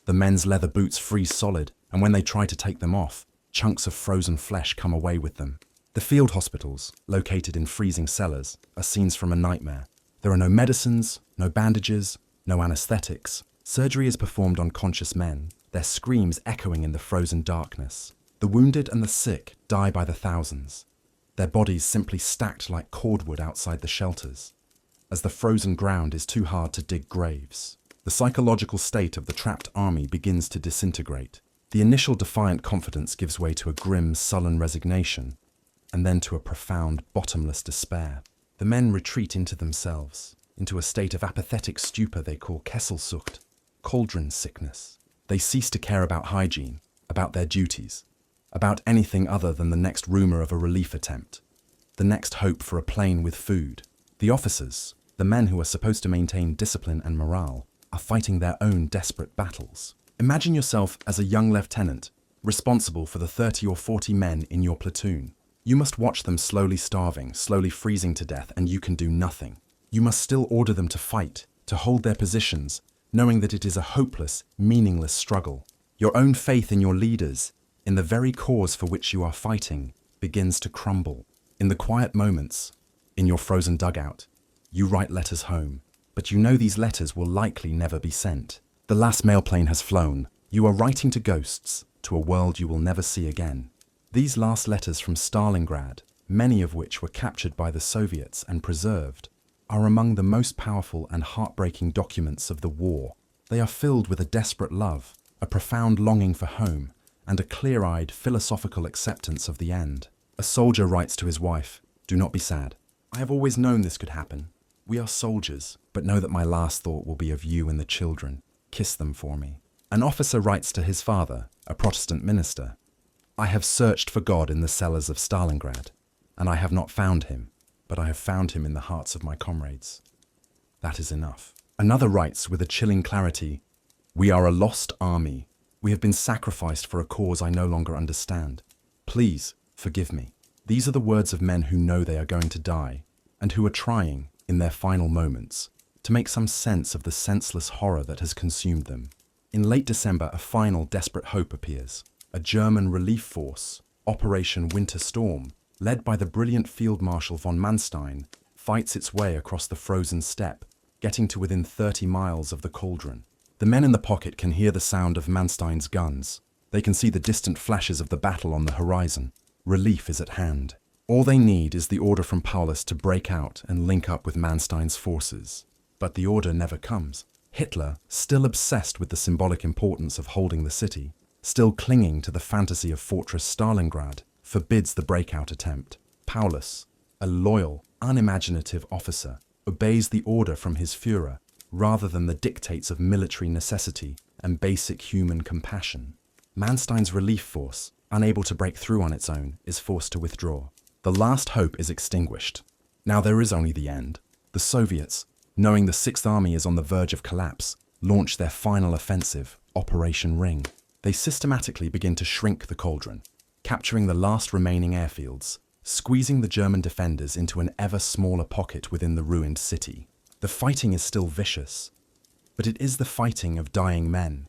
The men's leather boots freeze solid, and when they try to take them off, chunks of frozen flesh come away with them. The field hospitals, located in freezing cellars, are scenes from a nightmare. There are no medicines, no bandages, no anesthetics. Surgery is performed on conscious men, their screams echoing in the frozen darkness. The wounded and the sick die by the thousands, their bodies simply stacked like cordwood outside the shelters, as the frozen ground is too hard to dig graves. The psychological state of the trapped army begins to disintegrate. The initial defiant confidence gives way to a grim, sullen resignation, and then to a profound, bottomless despair. The men retreat into themselves, into a state of apathetic stupor they call Kesselsucht, cauldron sickness. They cease to care about hygiene, about their duties, about anything other than the next rumor of a relief attempt, the next hope for a plane with food. The officers, the men who are supposed to maintain discipline and morale, are fighting their own desperate battles. Imagine yourself as a young lieutenant, responsible for the 30 or 40 men in your platoon. You must watch them slowly starving, slowly freezing to death, and you can do nothing. You must still order them to fight, to hold their positions, knowing that it is a hopeless, meaningless struggle. Your own faith in your leaders, in the very cause for which you are fighting, begins to crumble. In the quiet moments, in your frozen dugout, you write letters home, but you know these letters will likely never be sent. The last mail plane has flown. You are writing to ghosts, to a world you will never see again. These last letters from Stalingrad, many of which were captured by the Soviets and preserved, are among the most powerful and heartbreaking documents of the war. They are filled with a desperate love, a profound longing for home, and a clear-eyed, philosophical acceptance of the end. A soldier writes to his wife, "Do not be sad. I have always known this could happen. We are soldiers, but know that my last thought will be of you and the children. Kiss them for me." An officer writes to his father, a Protestant minister, "I have searched for God in the cellars of Stalingrad, and I have not found him, but I have found him in the hearts of my comrades. That is enough." Another writes with a chilling clarity, "We are a lost army. We have been sacrificed for a cause I no longer understand. Please, forgive me." These are the words of men who know they are going to die, and who are trying, in their final moments, to make some sense of the senseless horror that has consumed them. In late December, a final desperate hope appears. A German relief force, Operation Winter Storm, led by the brilliant Field Marshal von Manstein, fights its way across the frozen steppe, getting to within 30 miles of the cauldron. The men in the pocket can hear the sound of Manstein's guns. They can see the distant flashes of the battle on the horizon. Relief is at hand. All they need is the order from Paulus to break out and link up with Manstein's forces. But the order never comes. Hitler, still obsessed with the symbolic importance of holding the city, still clinging to the fantasy of Fortress Stalingrad, forbids the breakout attempt. Paulus, a loyal, unimaginative officer, obeys the order from his Führer rather than the dictates of military necessity and basic human compassion. Manstein's relief force, unable to break through on its own, is forced to withdraw. The last hope is extinguished. Now there is only the end. The Soviets, knowing the Sixth Army is on the verge of collapse, launch their final offensive, Operation Ring. They systematically begin to shrink the cauldron, capturing the last remaining airfields, squeezing the German defenders into an ever smaller pocket within the ruined city. The fighting is still vicious, but it is the fighting of dying men.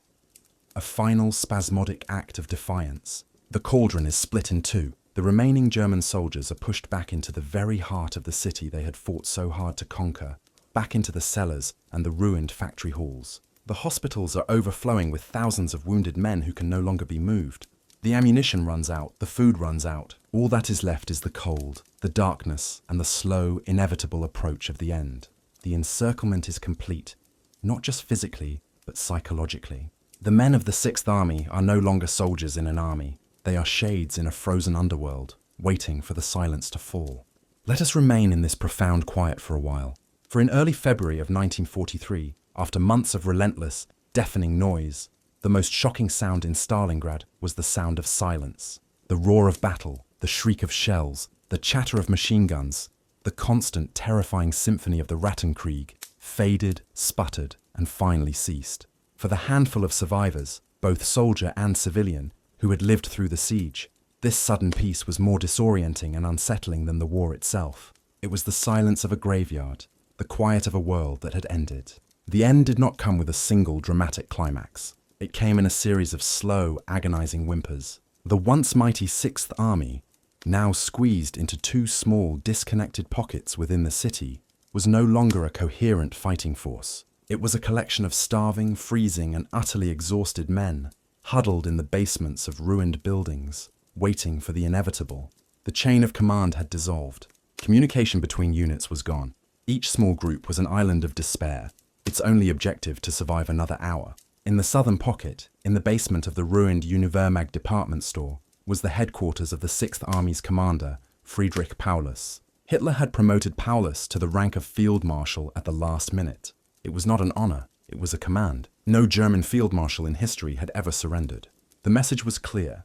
A final spasmodic act of defiance. The cauldron is split in two. The remaining German soldiers are pushed back into the very heart of the city they had fought so hard to conquer, back into the cellars and the ruined factory halls. The hospitals are overflowing with thousands of wounded men who can no longer be moved. The ammunition runs out, the food runs out. All that is left is the cold, the darkness, and the slow, inevitable approach of the end. The encirclement is complete, not just physically, but psychologically. The men of the Sixth Army are no longer soldiers in an army. They are shades in a frozen underworld, waiting for the silence to fall. Let us remain in this profound quiet for a while. For in early February of 1943, after months of relentless, deafening noise, the most shocking sound in Stalingrad was the sound of silence. The roar of battle, the shriek of shells, the chatter of machine guns, the constant, terrifying symphony of the Rattenkrieg faded, sputtered, and finally ceased. For the handful of survivors, both soldier and civilian, who had lived through the siege, this sudden peace was more disorienting and unsettling than the war itself. It was the silence of a graveyard, the quiet of a world that had ended. The end did not come with a single dramatic climax. It came in a series of slow, agonizing whimpers. The once mighty Sixth Army, now squeezed into two small, disconnected pockets within the city, was no longer a coherent fighting force. It was a collection of starving, freezing, and utterly exhausted men, huddled in the basements of ruined buildings, waiting for the inevitable. The chain of command had dissolved. Communication between units was gone. Each small group was an island of despair, its only objective to survive another hour. In the southern pocket, in the basement of the ruined Univermag department store, was the headquarters of the Sixth Army's commander, Friedrich Paulus. Hitler had promoted Paulus to the rank of Field Marshal at the last minute. It was not an honor, it was a command. No German field marshal in history had ever surrendered. The message was clear.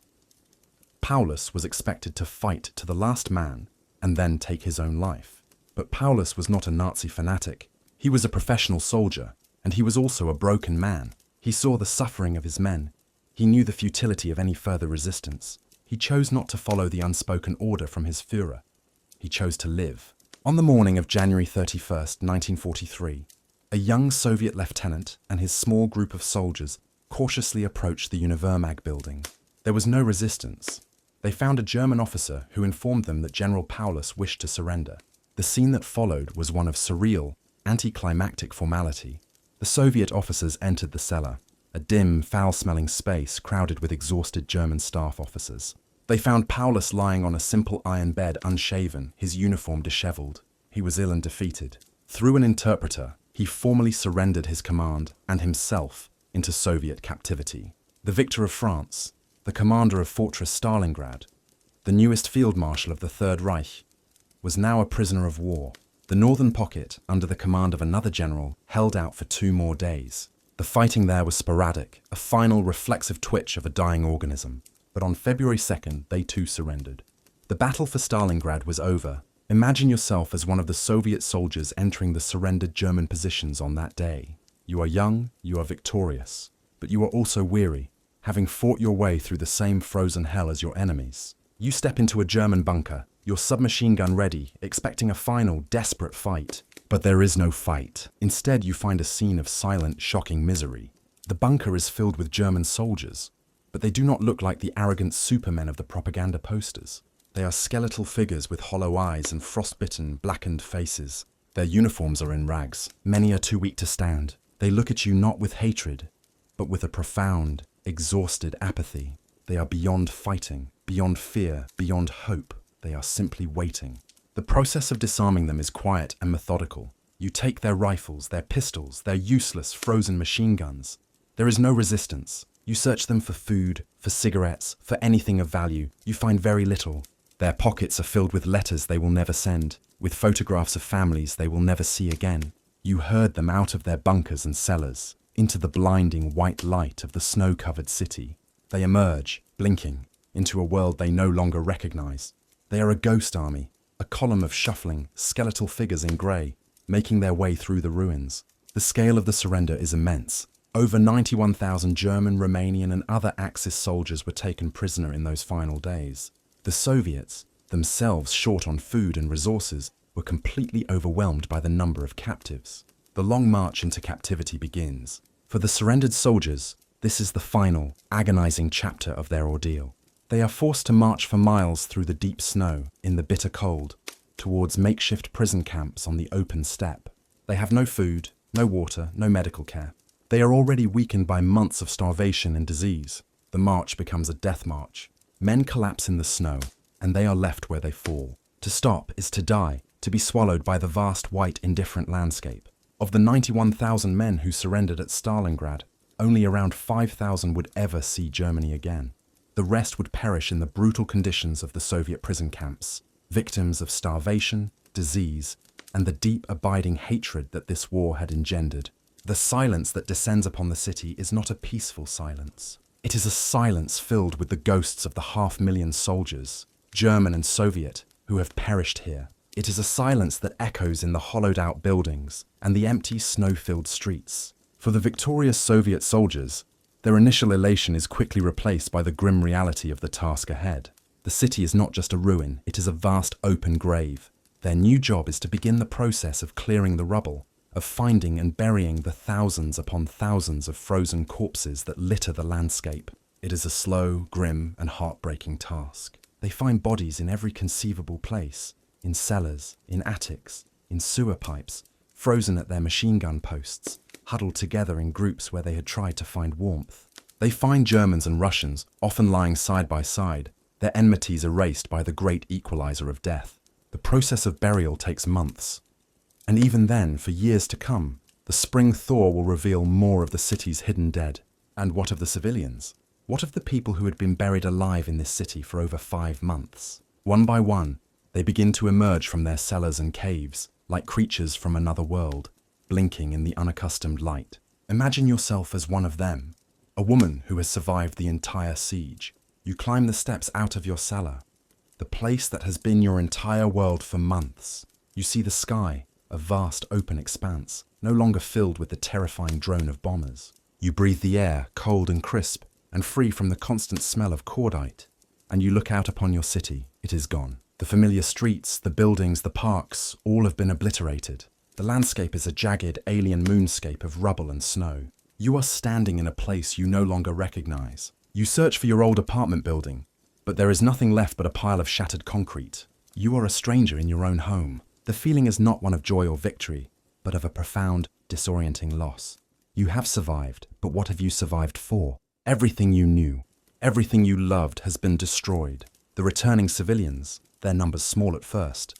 Paulus was expected to fight to the last man and then take his own life. But Paulus was not a Nazi fanatic. He was a professional soldier, and he was also a broken man. He saw the suffering of his men. He knew the futility of any further resistance. He chose not to follow the unspoken order from his Führer. He chose to live. On the morning of January 31st, 1943, a young Soviet lieutenant and his small group of soldiers cautiously approached the Univermag building. There was no resistance. They found a German officer who informed them that General Paulus wished to surrender. The scene that followed was one of surreal, anticlimactic formality. The Soviet officers entered the cellar, a dim, foul-smelling space crowded with exhausted German staff officers. They found Paulus lying on a simple iron bed, unshaven, his uniform disheveled. He was ill and defeated. Through an interpreter, He formally surrendered his command and himself into Soviet captivity. The victor of France, the commander of Fortress Stalingrad, the newest field marshal of the Third Reich, was now a prisoner of war. The northern pocket, under the command of another general, held out for 2 more days. The fighting there was sporadic, a final reflexive twitch of a dying organism. But on February 2nd, they too surrendered. The battle for Stalingrad was over. Imagine yourself as one of the Soviet soldiers entering the surrendered German positions on that day. You are young, you are victorious, but you are also weary, having fought your way through the same frozen hell as your enemies. You step into a German bunker, your submachine gun ready, expecting a final, desperate fight. But there is no fight. Instead, you find a scene of silent, shocking misery. The bunker is filled with German soldiers, but they do not look like the arrogant supermen of the propaganda posters. They are skeletal figures with hollow eyes and frostbitten, blackened faces. Their uniforms are in rags. Many are too weak to stand. They look at you not with hatred, but with a profound, exhausted apathy. They are beyond fighting, beyond fear, beyond hope. They are simply waiting. The process of disarming them is quiet and methodical. You take their rifles, their pistols, their useless frozen machine guns. There is no resistance. You search them for food, for cigarettes, for anything of value. You find very little. Their pockets are filled with letters they will never send, with photographs of families they will never see again. You herd them out of their bunkers and cellars, into the blinding white light of the snow-covered city. They emerge, blinking, into a world they no longer recognize. They are a ghost army, a column of shuffling, skeletal figures in grey, making their way through the ruins. The scale of the surrender is immense. Over 91,000 German, Romanian and other Axis soldiers were taken prisoner in those final days. The Soviets, themselves short on food and resources, were completely overwhelmed by the number of captives. The long march into captivity begins. For the surrendered soldiers, this is the final, agonizing chapter of their ordeal. They are forced to march for miles through the deep snow, in the bitter cold, towards makeshift prison camps on the open steppe. They have no food, no water, no medical care. They are already weakened by months of starvation and disease. The march becomes a death march. Men collapse in the snow, and they are left where they fall. To stop is to die, to be swallowed by the vast white indifferent landscape. Of the 91,000 men who surrendered at Stalingrad, only around 5,000 would ever see Germany again. The rest would perish in the brutal conditions of the Soviet prison camps, victims of starvation, disease, and the deep abiding hatred that this war had engendered. The silence that descends upon the city is not a peaceful silence. It is a silence filled with the ghosts of the 500,000 soldiers, German and Soviet, who have perished here. It is a silence that echoes in the hollowed-out buildings and the empty, snow-filled streets. For the victorious Soviet soldiers, their initial elation is quickly replaced by the grim reality of the task ahead. The city is not just a ruin, it is a vast open grave. Their new job is to begin the process of clearing the rubble, of finding and burying the thousands upon thousands of frozen corpses that litter the landscape. It is a slow, grim, and heartbreaking task. They find bodies in every conceivable place, in cellars, in attics, in sewer pipes, frozen at their machine gun posts, huddled together in groups where they had tried to find warmth. They find Germans and Russians, often lying side by side, their enmities erased by the great equalizer of death. The process of burial takes months. And even then, for years to come, the spring thaw will reveal more of the city's hidden dead. And what of the civilians? What of the people who had been buried alive in this city for over 5 months? One by one, they begin to emerge from their cellars and caves, like creatures from another world, blinking in the unaccustomed light. Imagine yourself as one of them, a woman who has survived the entire siege. You climb the steps out of your cellar, the place that has been your entire world for months. You see the sky, a vast open expanse, no longer filled with the terrifying drone of bombers. You breathe the air, cold and crisp, and free from the constant smell of cordite. And you look out upon your city. It is gone. The familiar streets, the buildings, the parks, all have been obliterated. The landscape is a jagged, alien moonscape of rubble and snow. You are standing in a place you no longer recognize. You search for your old apartment building, but there is nothing left but a pile of shattered concrete. You are a stranger in your own home. The feeling is not one of joy or victory, but of a profound, disorienting loss. You have survived, but what have you survived for? Everything you knew, everything you loved has been destroyed. The returning civilians, their numbers small at first,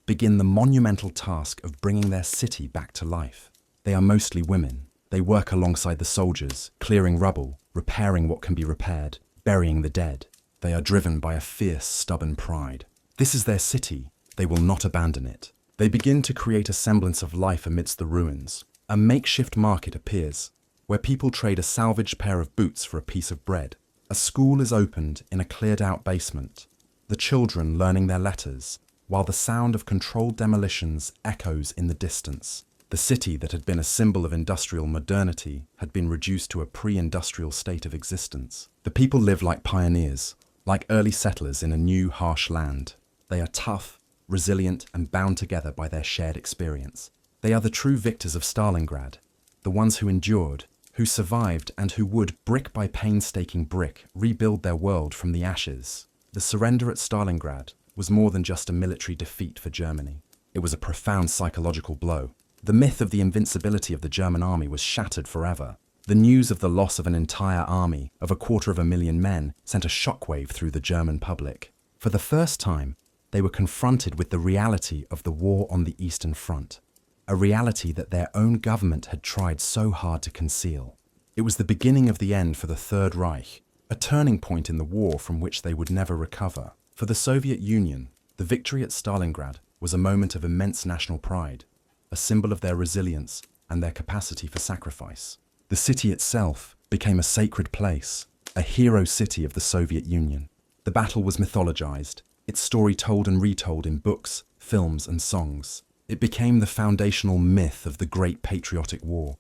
begin the monumental task of bringing their city back to life. They are mostly women. They work alongside the soldiers, clearing rubble, repairing what can be repaired, burying the dead. They are driven by a fierce, stubborn pride. This is their city. They will not abandon it. They begin to create a semblance of life amidst the ruins. A makeshift market appears, where people trade a salvaged pair of boots for a piece of bread. A school is opened in a cleared-out basement, the children learning their letters, while the sound of controlled demolitions echoes in the distance. The city that had been a symbol of industrial modernity had been reduced to a pre-industrial state of existence. The people live like pioneers, like early settlers in a new, harsh land. They are tough, resilient, and bound together by their shared experience. They are the true victors of Stalingrad, the ones who endured, who survived, and who would, brick by painstaking brick, rebuild their world from the ashes. The surrender at Stalingrad was more than just a military defeat for Germany. It was a profound psychological blow. The myth of the invincibility of the German army was shattered forever. The news of the loss of an entire army, of 250,000 men, sent a shockwave through the German public. For the first time, they were confronted with the reality of the war on the Eastern Front, a reality that their own government had tried so hard to conceal. It was the beginning of the end for the Third Reich, a turning point in the war from which they would never recover. For the Soviet Union, the victory at Stalingrad was a moment of immense national pride, a symbol of their resilience and their capacity for sacrifice. The city itself became a sacred place, a hero city of the Soviet Union. The battle was mythologized, its story told and retold in books, films, and songs. It became the foundational myth of the Great Patriotic War,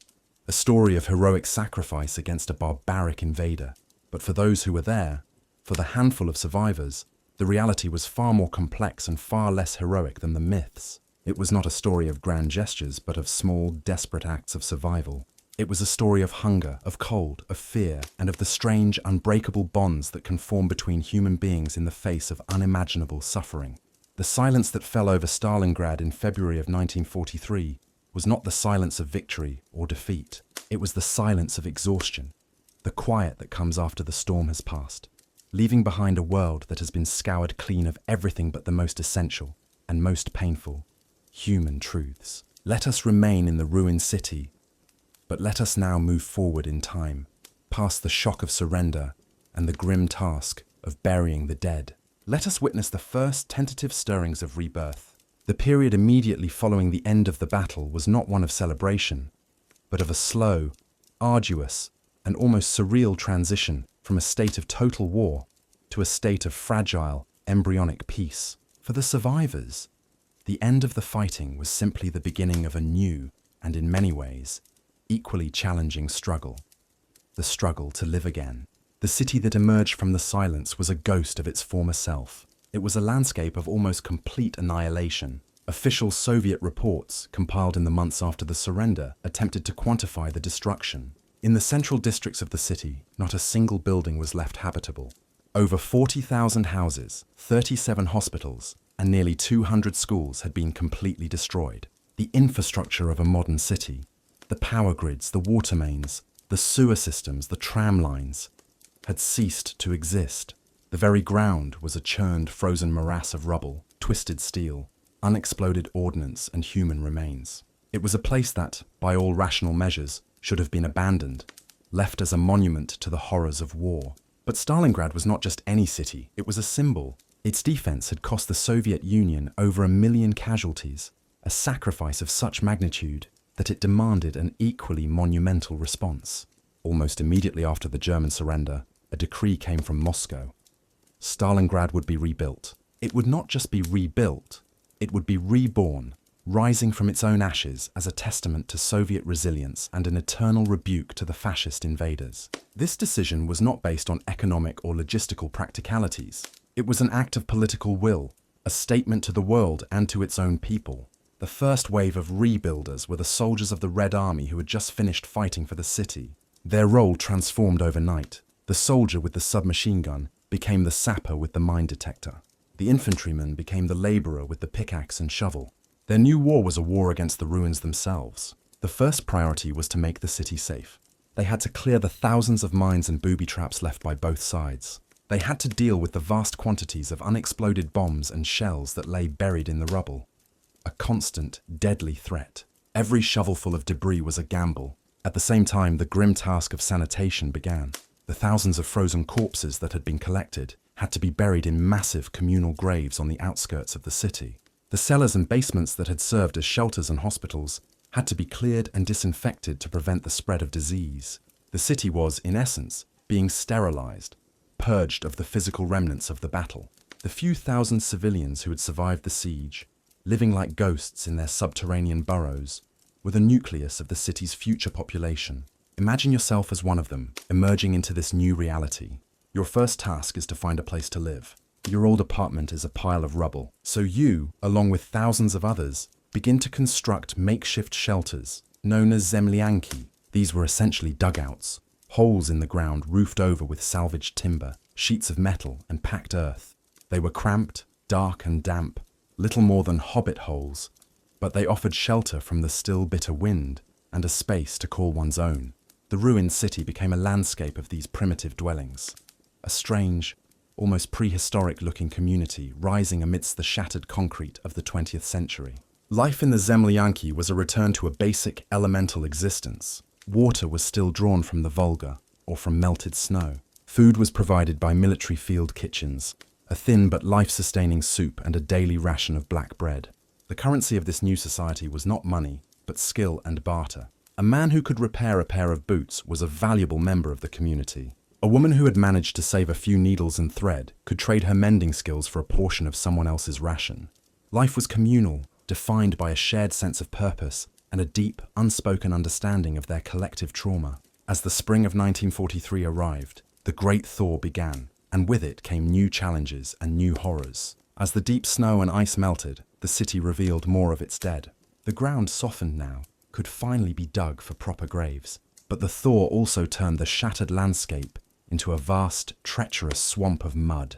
a story of heroic sacrifice against a barbaric invader. But for those who were there, for the handful of survivors, the reality was far more complex and far less heroic than the myths. It was not a story of grand gestures, but of small, desperate acts of survival. It was a story of hunger, of cold, of fear, and of the strange, unbreakable bonds that can form between human beings in the face of unimaginable suffering. The silence that fell over Stalingrad in February of 1943 was not the silence of victory or defeat. It was the silence of exhaustion, the quiet that comes after the storm has passed, leaving behind a world that has been scoured clean of everything but the most essential and most painful, human truths. Let us remain in the ruined city, but let us now move forward in time, past the shock of surrender and the grim task of burying the dead. Let us witness the first tentative stirrings of rebirth. The period immediately following the end of the battle was not one of celebration, but of a slow, arduous, and almost surreal transition from a state of total war to a state of fragile, embryonic peace. For the survivors, the end of the fighting was simply the beginning of a new, and in many ways, equally challenging struggle. The struggle to live again. The city that emerged from the silence was a ghost of its former self. It was a landscape of almost complete annihilation. Official Soviet reports, compiled in the months after the surrender, attempted to quantify the destruction. In the central districts of the city, not a single building was left habitable. Over 40,000 houses, 37 hospitals, and nearly 200 schools had been completely destroyed. The infrastructure of a modern city, the power grids, the water mains, the sewer systems, the tram lines, had ceased to exist. The very ground was a churned, frozen morass of rubble, twisted steel, unexploded ordnance, and human remains. It was a place that, by all rational measures, should have been abandoned, left as a monument to the horrors of war. But Stalingrad was not just any city, it was a symbol. Its defense had cost the Soviet Union over 1 million casualties, a sacrifice of such magnitude that it demanded an equally monumental response. Almost immediately after the German surrender, a decree came from Moscow. Stalingrad would be rebuilt. It would not just be rebuilt, it would be reborn, rising from its own ashes as a testament to Soviet resilience and an eternal rebuke to the fascist invaders. This decision was not based on economic or logistical practicalities. It was an act of political will, a statement to the world and to its own people. The first wave of rebuilders were the soldiers of the Red Army who had just finished fighting for the city. Their role transformed overnight. The soldier with the submachine gun became the sapper with the mine detector. The infantryman became the laborer with the pickaxe and shovel. Their new war was a war against the ruins themselves. The first priority was to make the city safe. They had to clear the thousands of mines and booby traps left by both sides. They had to deal with the vast quantities of unexploded bombs and shells that lay buried in the rubble. A constant, deadly threat. Every shovelful of debris was a gamble. At the same time, the grim task of sanitation began. The thousands of frozen corpses that had been collected had to be buried in massive communal graves on the outskirts of the city. The cellars and basements that had served as shelters and hospitals had to be cleared and disinfected to prevent the spread of disease. The city was, in essence, being sterilized, purged of the physical remnants of the battle. The few thousand civilians who had survived the siege, living like ghosts in their subterranean burrows, were the nucleus of the city's future population. Imagine yourself as one of them, emerging into this new reality. Your first task is to find a place to live. Your old apartment is a pile of rubble, so you, along with thousands of others, begin to construct makeshift shelters, known as zemlyanki. These were essentially dugouts, holes in the ground roofed over with salvaged timber, sheets of metal, and packed earth. They were cramped, dark, and damp, little more than hobbit holes, but they offered shelter from the still bitter wind and a space to call one's own. The ruined city became a landscape of these primitive dwellings, a strange, almost prehistoric-looking community rising amidst the shattered concrete of the 20th century. Life in the zemlyanki was a return to a basic, elemental existence. Water was still drawn from the Volga, or from melted snow. Food was provided by military field kitchens, a thin but life-sustaining soup and a daily ration of black bread. The currency of this new society was not money, but skill and barter. A man who could repair a pair of boots was a valuable member of the community. A woman who had managed to save a few needles and thread could trade her mending skills for a portion of someone else's ration. Life was communal, defined by a shared sense of purpose and a deep, unspoken understanding of their collective trauma. As the spring of 1943 arrived, the Great Thaw began, and with it came new challenges and new horrors. As the deep snow and ice melted, the city revealed more of its dead. The ground softened now, could finally be dug for proper graves. But the thaw also turned the shattered landscape into a vast, treacherous swamp of mud,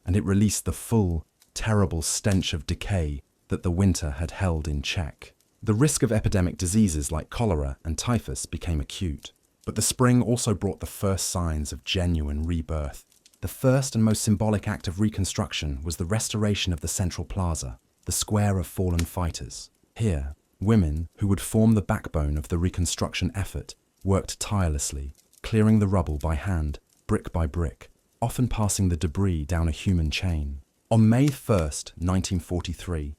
and it released the full, terrible stench of decay that the winter had held in check. The risk of epidemic diseases like cholera and typhus became acute, but the spring also brought the first signs of genuine rebirth. The first and most symbolic act of reconstruction was the restoration of the central plaza, the square of fallen fighters. Here, women, who would form the backbone of the reconstruction effort, worked tirelessly, clearing the rubble by hand, brick by brick, often passing the debris down a human chain. On May 1st, 1943,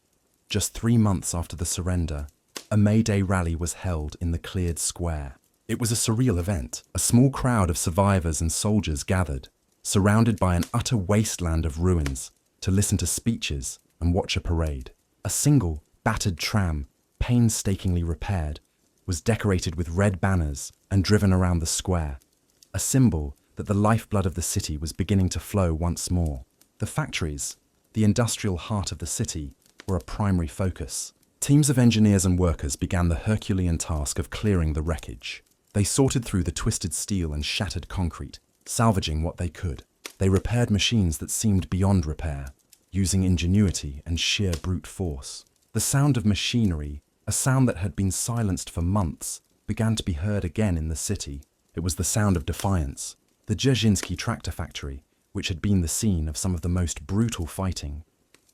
just 3 months after the surrender, a May Day rally was held in the cleared square. It was a surreal event. A small crowd of survivors and soldiers gathered, surrounded by an utter wasteland of ruins, to listen to speeches and watch a parade. A single, battered tram, painstakingly repaired, was decorated with red banners and driven around the square, a symbol that the lifeblood of the city was beginning to flow once more. The factories, the industrial heart of the city, were a primary focus. Teams of engineers and workers began the Herculean task of clearing the wreckage. They sorted through the twisted steel and shattered concrete, salvaging what they could. They repaired machines that seemed beyond repair, using ingenuity and sheer brute force. The sound of machinery, a sound that had been silenced for months, began to be heard again in the city. It was the sound of defiance. The Dzerzhinsky tractor factory, which had been the scene of some of the most brutal fighting,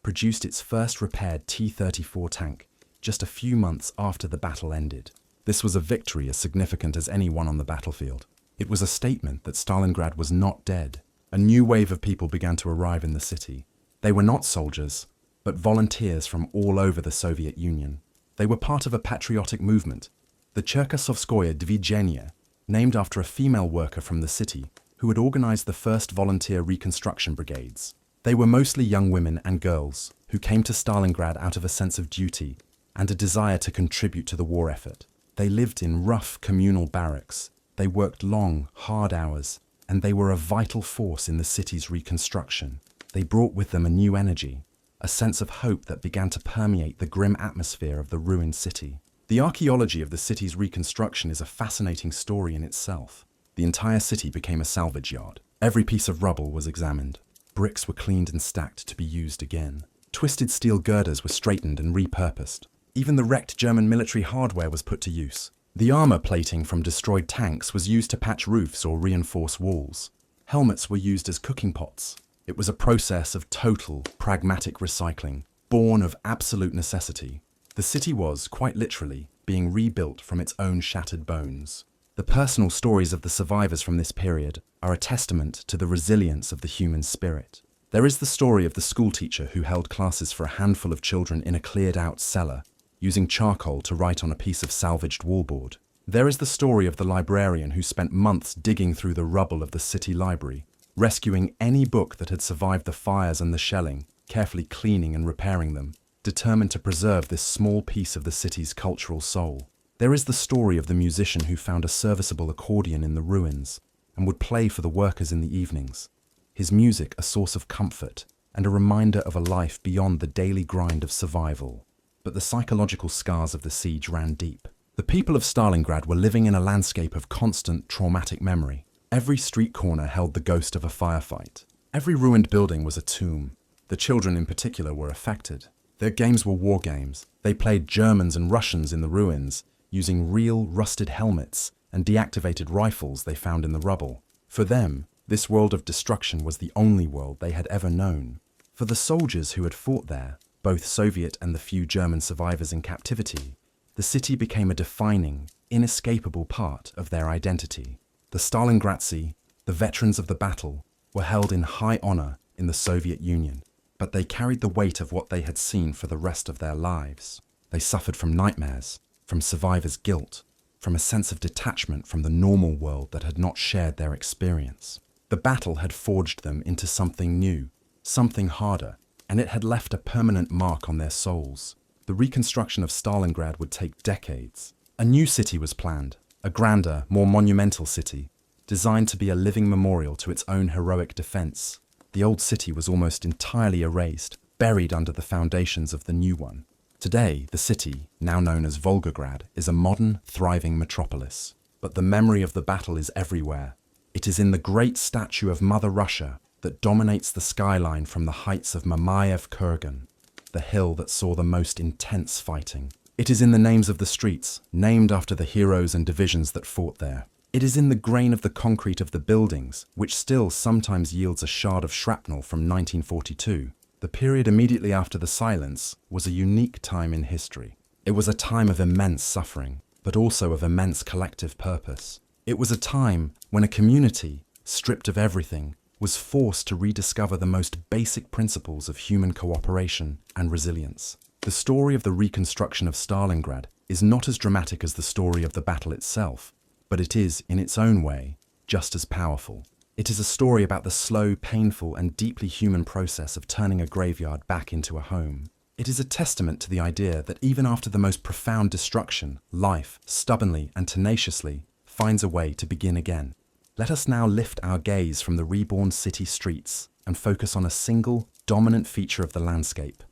produced its first repaired T-34 tank just a few months after the battle ended. This was a victory as significant as any won on the battlefield. It was a statement that Stalingrad was not dead. A new wave of people began to arrive in the city. They were not soldiers, but volunteers from all over the Soviet Union. They were part of a patriotic movement, the Cherkasovskoye Dvizhenie, named after a female worker from the city who had organized the first volunteer reconstruction brigades. They were mostly young women and girls who came to Stalingrad out of a sense of duty and a desire to contribute to the war effort. They lived in rough communal barracks. They worked long, hard hours, and they were a vital force in the city's reconstruction. They brought with them a new energy, a sense of hope that began to permeate the grim atmosphere of the ruined city. The archaeology of the city's reconstruction is a fascinating story in itself. The entire city became a salvage yard. Every piece of rubble was examined. Bricks were cleaned and stacked to be used again. Twisted steel girders were straightened and repurposed. Even the wrecked German military hardware was put to use. The armor plating from destroyed tanks was used to patch roofs or reinforce walls. Helmets were used as cooking pots. It was a process of total, pragmatic recycling, born of absolute necessity. The The city was, quite literally, being rebuilt from its own shattered bones. The personal stories of the survivors from this period are a testament to the resilience of the human spirit. There is the story of the schoolteacher who held classes for a handful of children in a cleared-out cellar, using charcoal to write on a piece of salvaged wallboard. There is the story of the librarian who spent months digging through the rubble of the city library, rescuing any book that had survived the fires and the shelling, carefully cleaning and repairing them, determined to preserve this small piece of the city's cultural soul. There is the story of the musician who found a serviceable accordion in the ruins and would play for the workers in the evenings, his music a source of comfort and a reminder of a life beyond the daily grind of survival. But the psychological scars of the siege ran deep. The people of Stalingrad were living in a landscape of constant traumatic memory. Every street corner held the ghost of a firefight. Every ruined building was a tomb. The children in particular were affected. Their games were war games. They played Germans and Russians in the ruins, using real rusted helmets and deactivated rifles they found in the rubble. For them, this world of destruction was the only world they had ever known. For the soldiers who had fought there, both Soviet and the few German survivors in captivity, the city became a defining, inescapable part of their identity. The Stalingradцы, the veterans of the battle, were held in high honor in the Soviet Union, but they carried the weight of what they had seen for the rest of their lives. They suffered from nightmares, from survivors' guilt, from a sense of detachment from the normal world that had not shared their experience. The battle had forged them into something new, something harder, and it had left a permanent mark on their souls. The reconstruction of Stalingrad would take decades. A new city was planned, a grander, more monumental city, designed to be a living memorial to its own heroic defense. The old city was almost entirely erased, buried under the foundations of the new one. Today, the city, now known as Volgograd, is a modern, thriving metropolis. But the memory of the battle is everywhere. It is in the great statue of Mother Russia that dominates the skyline from the heights of Mamayev Kurgan, the hill that saw the most intense fighting. It is in the names of the streets, named after the heroes and divisions that fought there. It is in the grain of the concrete of the buildings, which still sometimes yields a shard of shrapnel from 1942. The period immediately after the silence was a unique time in history. It was a time of immense suffering, but also of immense collective purpose. It was a time when a community, stripped of everything, was forced to rediscover the most basic principles of human cooperation and resilience. The story of the reconstruction of Stalingrad is not as dramatic as the story of the battle itself, but it is, in its own way, just as powerful. It is a story about the slow, painful, and deeply human process of turning a graveyard back into a home. It is a testament to the idea that even after the most profound destruction, life, stubbornly and tenaciously, finds a way to begin again. Let us now lift our gaze from the reborn city streets and focus on a single, dominant feature of the landscape,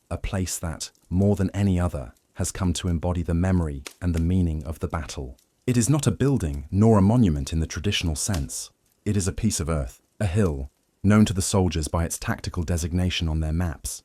a place that, more than any other, has come to embody the memory and the meaning of the battle. It is not a building nor a monument in the traditional sense. It is a piece of earth, a hill, known to the soldiers by its tactical designation on their maps,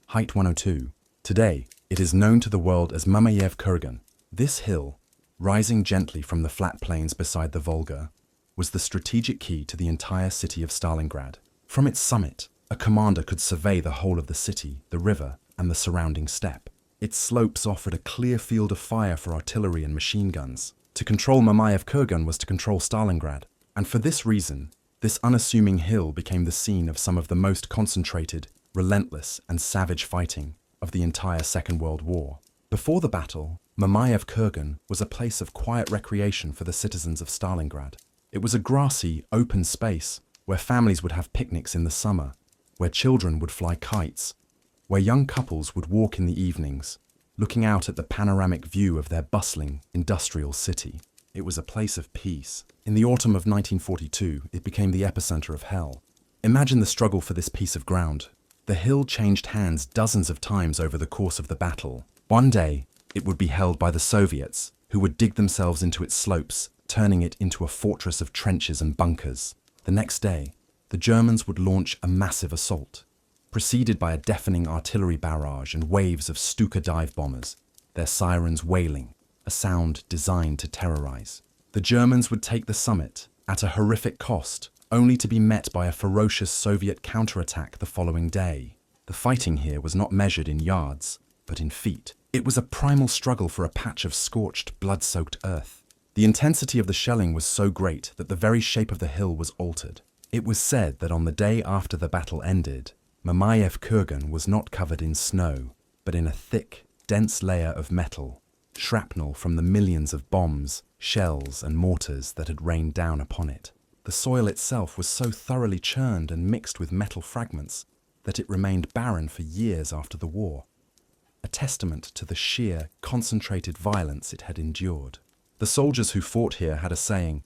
height 102. Today, it is known to the world as Mamayev Kurgan. This hill, rising gently from the flat plains beside the Volga, was the strategic key to the entire city of Stalingrad. From its summit, a commander could survey the whole of the city, the river, and the surrounding steppe. Its slopes offered a clear field of fire for artillery and machine guns. To control Mamayev Kurgan was to control Stalingrad, and for this reason, this unassuming hill became the scene of some of the most concentrated, relentless, and savage fighting of the entire Second World War. Before the battle, Mamayev Kurgan was a place of quiet recreation for the citizens of Stalingrad. It was a grassy, open space where families would have picnics in the summer, where children would fly kites, where young couples would walk in the evenings, looking out at the panoramic view of their bustling, industrial city. It was a place of peace. In the autumn of 1942, it became the epicenter of hell. Imagine the struggle for this piece of ground. The hill changed hands dozens of times over the course of the battle. One day, it would be held by the Soviets, who would dig themselves into its slopes, turning it into a fortress of trenches and bunkers. The next day, the Germans would launch a massive assault, preceded by a deafening artillery barrage and waves of Stuka dive bombers, their sirens wailing, a sound designed to terrorize. The Germans would take the summit at a horrific cost, only to be met by a ferocious Soviet counterattack the following day. The fighting here was not measured in yards, but in feet. It was a primal struggle for a patch of scorched, blood-soaked earth. The intensity of the shelling was so great that the very shape of the hill was altered. It was said that on the day after the battle ended, Mamayev Kurgan was not covered in snow, but in a thick, dense layer of metal, shrapnel from the millions of bombs, shells, and mortars that had rained down upon it. The soil itself was so thoroughly churned and mixed with metal fragments that it remained barren for years after the war, a testament to the sheer, concentrated violence it had endured. The soldiers who fought here had a saying,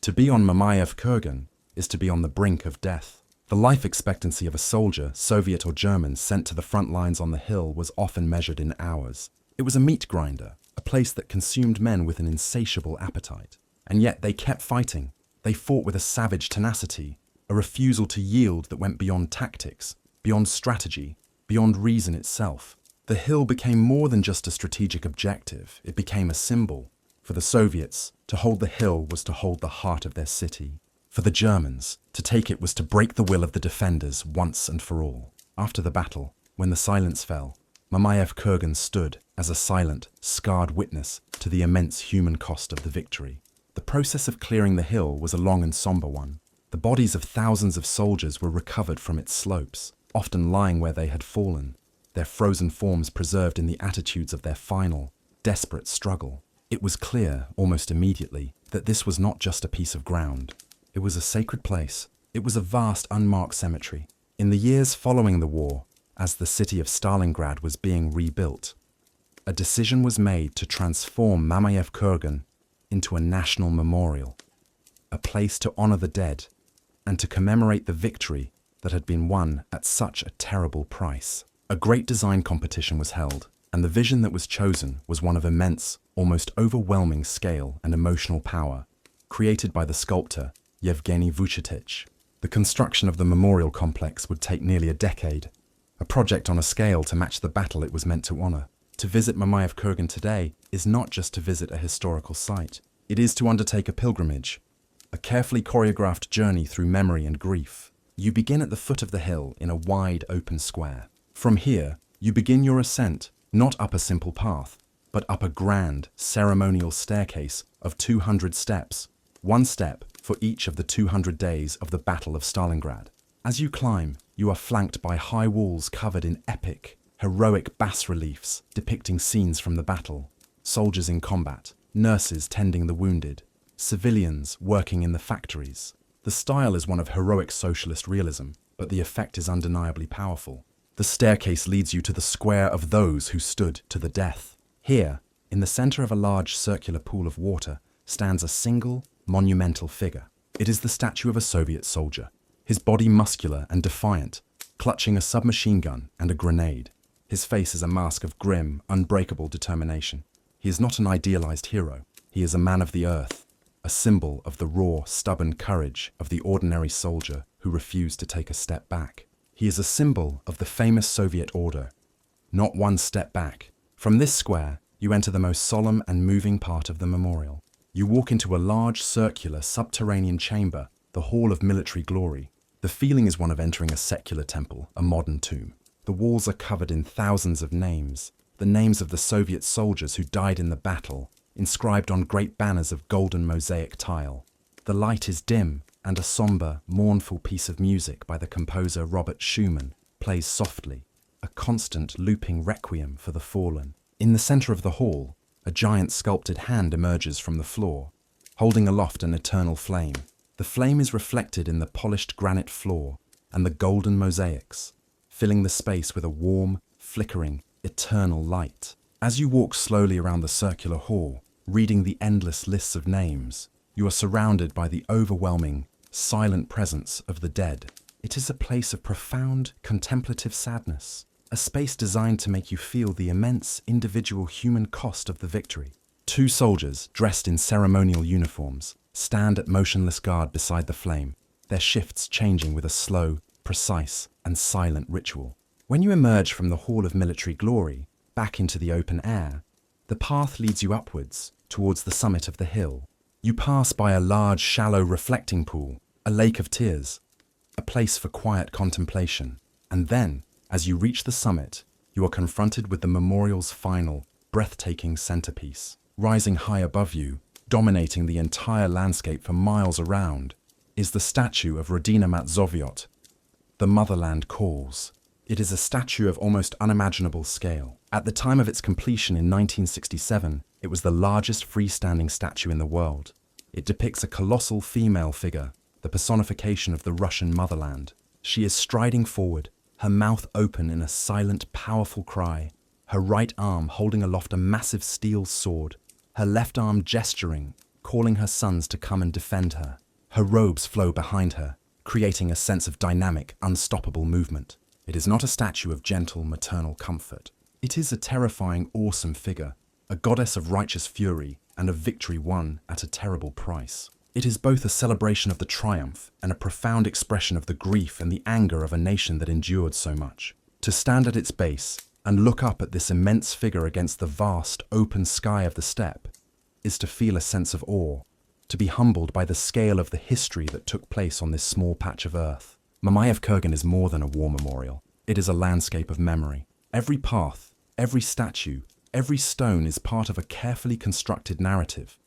"To be on Mamayev Kurgan is to be on the brink of death." The life expectancy of a soldier, Soviet or German, sent to the front lines on the hill was often measured in hours. It was a meat grinder, a place that consumed men with an insatiable appetite. And yet they kept fighting. They fought with a savage tenacity, a refusal to yield that went beyond tactics, beyond strategy, beyond reason itself. The hill became more than just a strategic objective. It became a symbol. For the Soviets, to hold the hill was to hold the heart of their city. For the Germans, to take it was to break the will of the defenders once and for all. After the battle, when the silence fell, Mamayev Kurgan stood as a silent, scarred witness to the immense human cost of the victory. The process of clearing the hill was a long and somber one. The bodies of thousands of soldiers were recovered from its slopes, often lying where they had fallen, their frozen forms preserved in the attitudes of their final, desperate struggle. It was clear, almost immediately, that this was not just a piece of ground. It was a sacred place. It was a vast, unmarked cemetery. In the years following the war, as the city of Stalingrad was being rebuilt, a decision was made to transform Mamayev Kurgan into a national memorial, a place to honor the dead and to commemorate the victory that had been won at such a terrible price. A great design competition was held, and the vision that was chosen was one of immense, almost overwhelming scale and emotional power, created by the sculptor Yevgeny Vuchetich. The construction of the memorial complex would take nearly a decade, a project on a scale to match the battle it was meant to honor. To visit Mamayev Kurgan today is not just to visit a historical site. It is to undertake a pilgrimage, a carefully choreographed journey through memory and grief. You begin at the foot of the hill in a wide, open square. From here, you begin your ascent, not up a simple path, but up a grand, ceremonial staircase of 200 steps, one step for each of the 200 days of the Battle of Stalingrad. As you climb, you are flanked by high walls covered in epic, heroic bas-reliefs depicting scenes from the battle, soldiers in combat, nurses tending the wounded, civilians working in the factories. The style is one of heroic socialist realism, but the effect is undeniably powerful. The staircase leads you to the square of those who stood to the death. Here, in the center of a large circular pool of water, stands a single, monumental figure. It is the statue of a Soviet soldier, his body muscular and defiant, clutching a submachine gun and a grenade. His face is a mask of grim, unbreakable determination. He is not an idealized hero. He is a man of the earth, a symbol of the raw, stubborn courage of the ordinary soldier who refused to take a step back. He is a symbol of the famous Soviet order, not one step back. From this square, you enter the most solemn and moving part of the memorial. You walk into a large, circular, subterranean chamber, the Hall of Military Glory. The feeling is one of entering a secular temple, a modern tomb. The walls are covered in thousands of names, the names of the Soviet soldiers who died in the battle, inscribed on great banners of golden mosaic tile. The light is dim, and a somber, mournful piece of music by the composer Robert Schumann plays softly, a constant looping requiem for the fallen. In the center of the hall, a giant sculpted hand emerges from the floor, holding aloft an eternal flame. The flame is reflected in the polished granite floor and the golden mosaics, filling the space with a warm, flickering, eternal light. As you walk slowly around the circular hall, reading the endless lists of names, you are surrounded by the overwhelming, silent presence of the dead. It is a place of profound, contemplative sadness, a space designed to make you feel the immense individual human cost of the victory. Two soldiers, dressed in ceremonial uniforms, stand at motionless guard beside the flame, their shifts changing with a slow, precise, and silent ritual. When you emerge from the Hall of Military Glory, back into the open air, the path leads you upwards, towards the summit of the hill. You pass by a large, shallow reflecting pool, a lake of tears, a place for quiet contemplation. And then, as you reach the summit, You are confronted with the memorial's final, breathtaking centerpiece. Rising high above you, dominating the entire landscape for miles around, is the statue of Rodina Matzoviot. The Motherland Calls. It is a statue of almost unimaginable scale. At the time of its completion in 1967, it was the largest freestanding statue in the world. It depicts a colossal female figure, the personification of the Russian motherland. She is striding forward, her mouth open in a silent, powerful cry, her right arm holding aloft a massive steel sword, her left arm gesturing, calling her sons to come and defend her. Her robes flow behind her, creating a sense of dynamic, unstoppable movement. It is not a statue of gentle, maternal comfort. It is a terrifying, awesome figure, a goddess of righteous fury and of victory won at a terrible price. It is both a celebration of the triumph and a profound expression of the grief and the anger of a nation that endured so much. To stand at its base and look up at this immense figure against the vast, open sky of the steppe is to feel a sense of awe, to be humbled by the scale of the history that took place on this small patch of earth. Mamayev Kurgan is more than a war memorial. It is a landscape of memory. Every path, every statue, every stone is part of a carefully constructed narrative,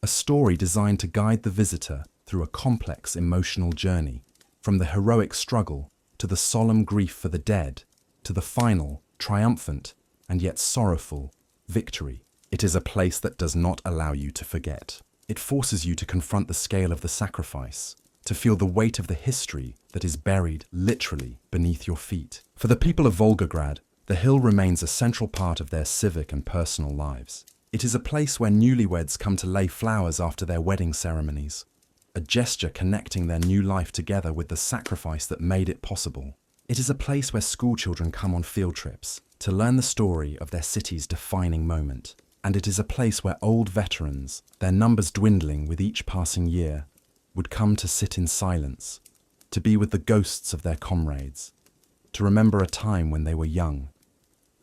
a story designed to guide the visitor through a complex emotional journey, from the heroic struggle to the solemn grief for the dead, to the final, triumphant, and yet sorrowful victory. It is a place that does not allow you to forget. It forces you to confront the scale of the sacrifice, to feel the weight of the history that is buried literally beneath your feet. For the people of Volgograd, the hill remains a central part of their civic and personal lives. It is a place where newlyweds come to lay flowers after their wedding ceremonies, a gesture connecting their new life together with the sacrifice that made it possible. It is a place where schoolchildren come on field trips to learn the story of their city's defining moment. And it is a place where old veterans, their numbers dwindling with each passing year, would come to sit in silence, to be with the ghosts of their comrades, to remember a time when they were young,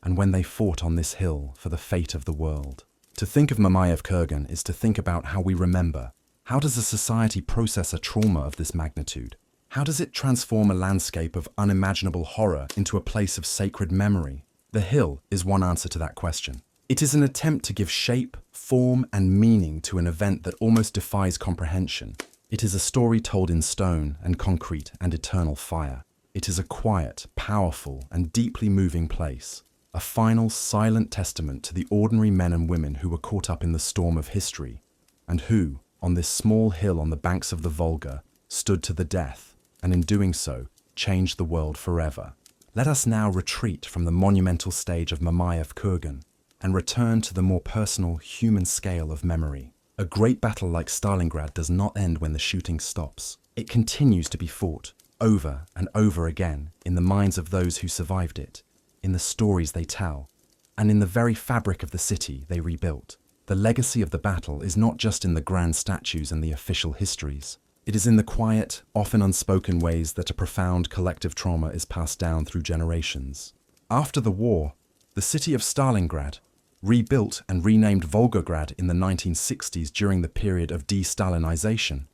and when they fought on this hill for the fate of the world. To think of Mamayev Kurgan is to think about how we remember. How does a society process a trauma of this magnitude? How does it transform a landscape of unimaginable horror into a place of sacred memory? The hill is one answer to that question. It is an attempt to give shape, form, and meaning to an event that almost defies comprehension. It is a story told in stone and concrete and eternal fire. It is a quiet, powerful, and deeply moving place, a final, silent testament to the ordinary men and women who were caught up in the storm of history, and who, on this small hill on the banks of the Volga, stood to the death, and in doing so, changed the world forever. Let us now retreat from the monumental stage of Mamayev Kurgan and return to the more personal, human scale of memory. A great battle like Stalingrad does not end when the shooting stops. It continues to be fought, over and over again, in the minds of those who survived it, in the stories they tell, and in the very fabric of the city they rebuilt. The legacy of the battle is not just in the grand statues and the official histories. It is in the quiet, often unspoken ways that a profound collective trauma is passed down through generations. After the war, the city of Stalingrad, rebuilt and renamed Volgograd in the 1960s during the period of de-Stalinization,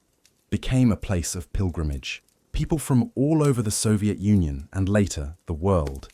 became a place of pilgrimage. People from all over the Soviet Union and later the world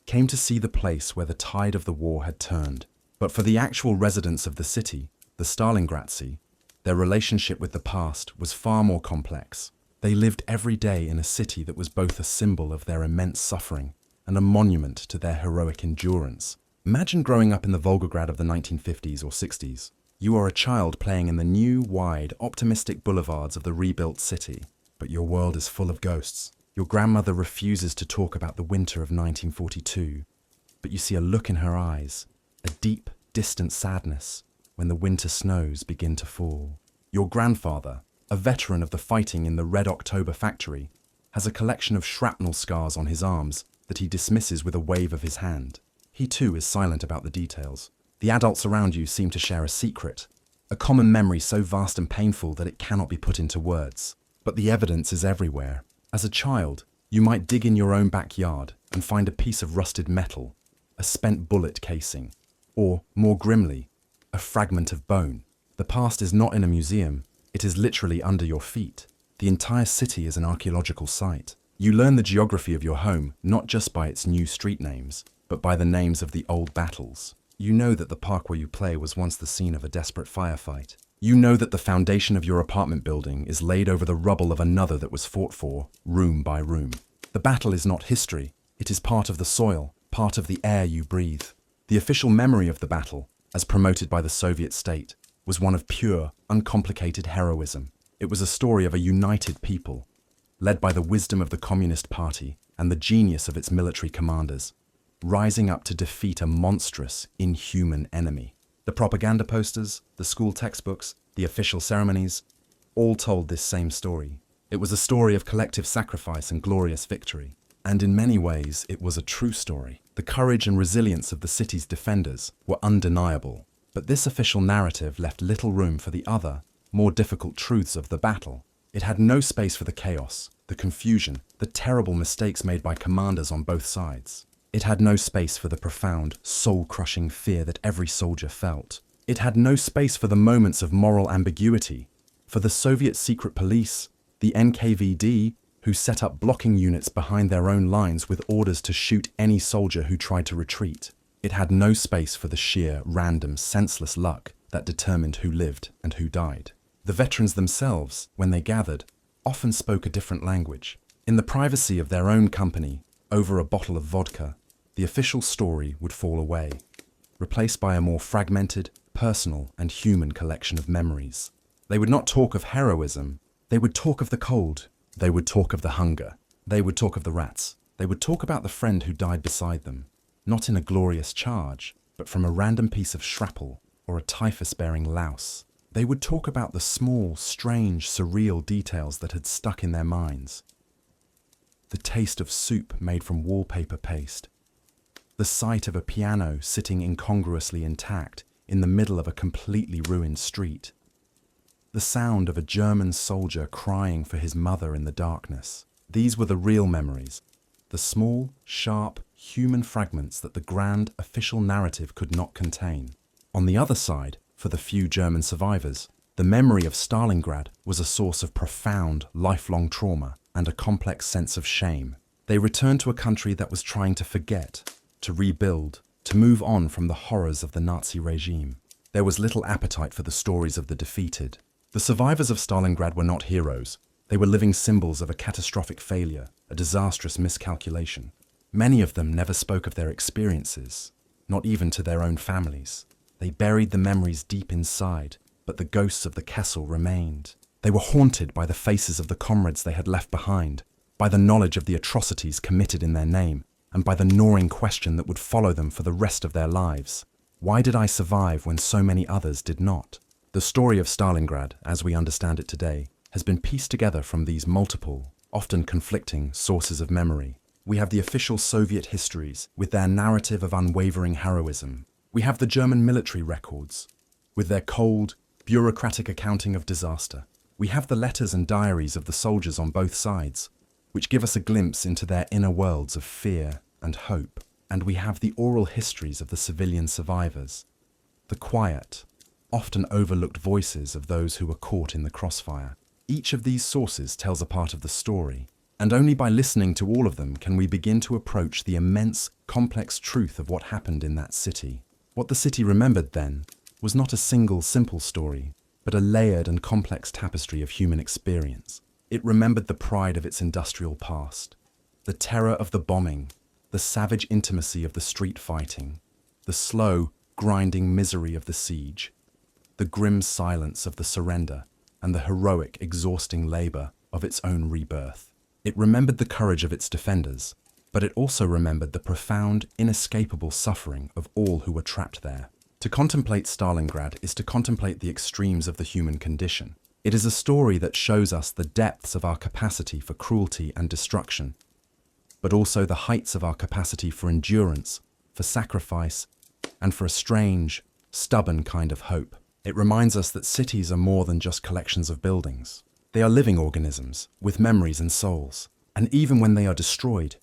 came to see the place where the tide of the war had turned. But for the actual residents of the city, the Stalingradцы, their relationship with the past was far more complex. They lived every day in a city that was both a symbol of their immense suffering and a monument to their heroic endurance. Imagine growing up in the Volgograd of the 1950s or 60s. You are a child playing in the new, wide, optimistic boulevards of the rebuilt city, but your world is full of ghosts. Your grandmother refuses to talk about the winter of 1942, but you see a look in her eyes, a deep, distant sadness when the winter snows begin to fall. Your grandfather, a veteran of the fighting in the Red October factory, has a collection of shrapnel scars on his arms that he dismisses with a wave of his hand. He too is silent about the details. The adults around you seem to share a secret, a common memory so vast and painful that it cannot be put into words. But the evidence is everywhere. As a child, you might dig in your own backyard and find a piece of rusted metal, a spent bullet casing, or, more grimly, a fragment of bone. The past is not in a museum, it is literally under your feet. The entire city is an archaeological site. You learn the geography of your home not just by its new street names, but by the names of the old battles. You know that the park where you play was once the scene of a desperate firefight. You know that the foundation of your apartment building is laid over the rubble of another that was fought for, room by room. The battle is not history, it is part of the soil, part of the air you breathe. The official memory of the battle, as promoted by the Soviet state, was one of pure, uncomplicated heroism. It was a story of a united people, led by the wisdom of the Communist Party and the genius of its military commanders, rising up to defeat a monstrous, inhuman enemy. The propaganda posters, the school textbooks, the official ceremonies, all told this same story. It was a story of collective sacrifice and glorious victory. And in many ways, it was a true story. The courage and resilience of the city's defenders were undeniable. But this official narrative left little room for the other, more difficult truths of the battle. It had no space for the chaos, the confusion, the terrible mistakes made by commanders on both sides. It had no space for the profound, soul-crushing fear that every soldier felt. It had no space for the moments of moral ambiguity, for the Soviet secret police, the NKVD, who set up blocking units behind their own lines with orders to shoot any soldier who tried to retreat. It had no space for the sheer, random, senseless luck that determined who lived and who died. The veterans themselves, when they gathered, often spoke a different language. In the privacy of their own company, over a bottle of vodka, the official story would fall away, replaced by a more fragmented, personal, and human collection of memories. They would not talk of heroism, they would talk of the cold, they would talk of the hunger, they would talk of the rats, they would talk about the friend who died beside them, not in a glorious charge, but from a random piece of shrapnel or a typhus-bearing louse. They would talk about the small, strange, surreal details that had stuck in their minds. The taste of soup made from wallpaper paste. The sight of a piano sitting incongruously intact in the middle of a completely ruined street. The sound of a German soldier crying for his mother in the darkness. These were the real memories, the small, sharp, human fragments that the grand official narrative could not contain. On the other side, for the few German survivors, the memory of Stalingrad was a source of profound, lifelong trauma and a complex sense of shame. They returned to a country that was trying to forget, to rebuild, to move on from the horrors of the Nazi regime. There was little appetite for the stories of the defeated. The survivors of Stalingrad were not heroes. They were living symbols of a catastrophic failure, a disastrous miscalculation. Many of them never spoke of their experiences, not even to their own families. They buried the memories deep inside, but the ghosts of the Kessel remained. They were haunted by the faces of the comrades they had left behind, by the knowledge of the atrocities committed in their name, and by the gnawing question that would follow them for the rest of their lives. Why did I survive when so many others did not? The story of Stalingrad, as we understand it today, has been pieced together from these multiple, often conflicting, sources of memory. We have the official Soviet histories, with their narrative of unwavering heroism. We have the German military records, with their cold, bureaucratic accounting of disaster. We have the letters and diaries of the soldiers on both sides, which give us a glimpse into their inner worlds of fear and hope. And we have the oral histories of the civilian survivors, the quiet, often overlooked voices of those who were caught in the crossfire. Each of these sources tells a part of the story, and only by listening to all of them can we begin to approach the immense, complex truth of what happened in that city. What the city remembered then was not a single simple story, but a layered and complex tapestry of human experience. It remembered the pride of its industrial past, the terror of the bombing, the savage intimacy of the street fighting, the slow, grinding misery of the siege, the grim silence of the surrender, and the heroic, exhausting labor of its own rebirth. It remembered the courage of its defenders, but it also remembered the profound, inescapable suffering of all who were trapped there. To contemplate Stalingrad is to contemplate the extremes of the human condition. It is a story that shows us the depths of our capacity for cruelty and destruction, but also the heights of our capacity for endurance, for sacrifice, and for a strange, stubborn kind of hope. It reminds us that cities are more than just collections of buildings. They are living organisms with memories and souls. And even when they are destroyed,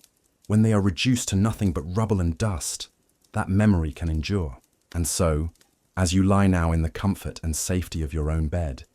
when they are reduced to nothing but rubble and dust, that memory can endure. And so, as you lie now in the comfort and safety of your own bed,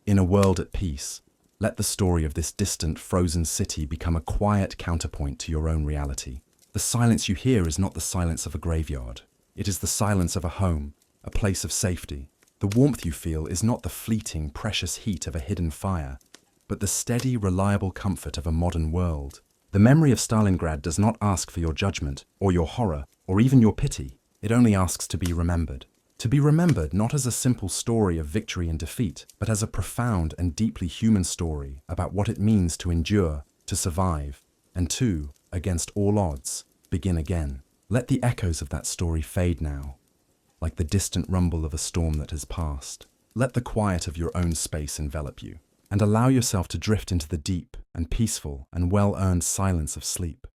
in a world at peace, Let the story of this distant, frozen city become a quiet counterpoint to your own reality. The silence you hear is not the silence of a graveyard. It is the silence of a home, a place of safety. The warmth you feel is not the fleeting, precious heat of a hidden fire, but the steady, reliable comfort of a modern world. The memory of Stalingrad does not ask for your judgment, or your horror, or even your pity. It only asks to be remembered. To be remembered not as a simple story of victory and defeat, but as a profound and deeply human story about what it means to endure, to survive, and to, against all odds, begin again. Let the echoes of that story fade now, like the distant rumble of a storm that has passed. Let the quiet of your own space envelop you, and allow yourself to drift into the deep and peaceful and well-earned silence of sleep.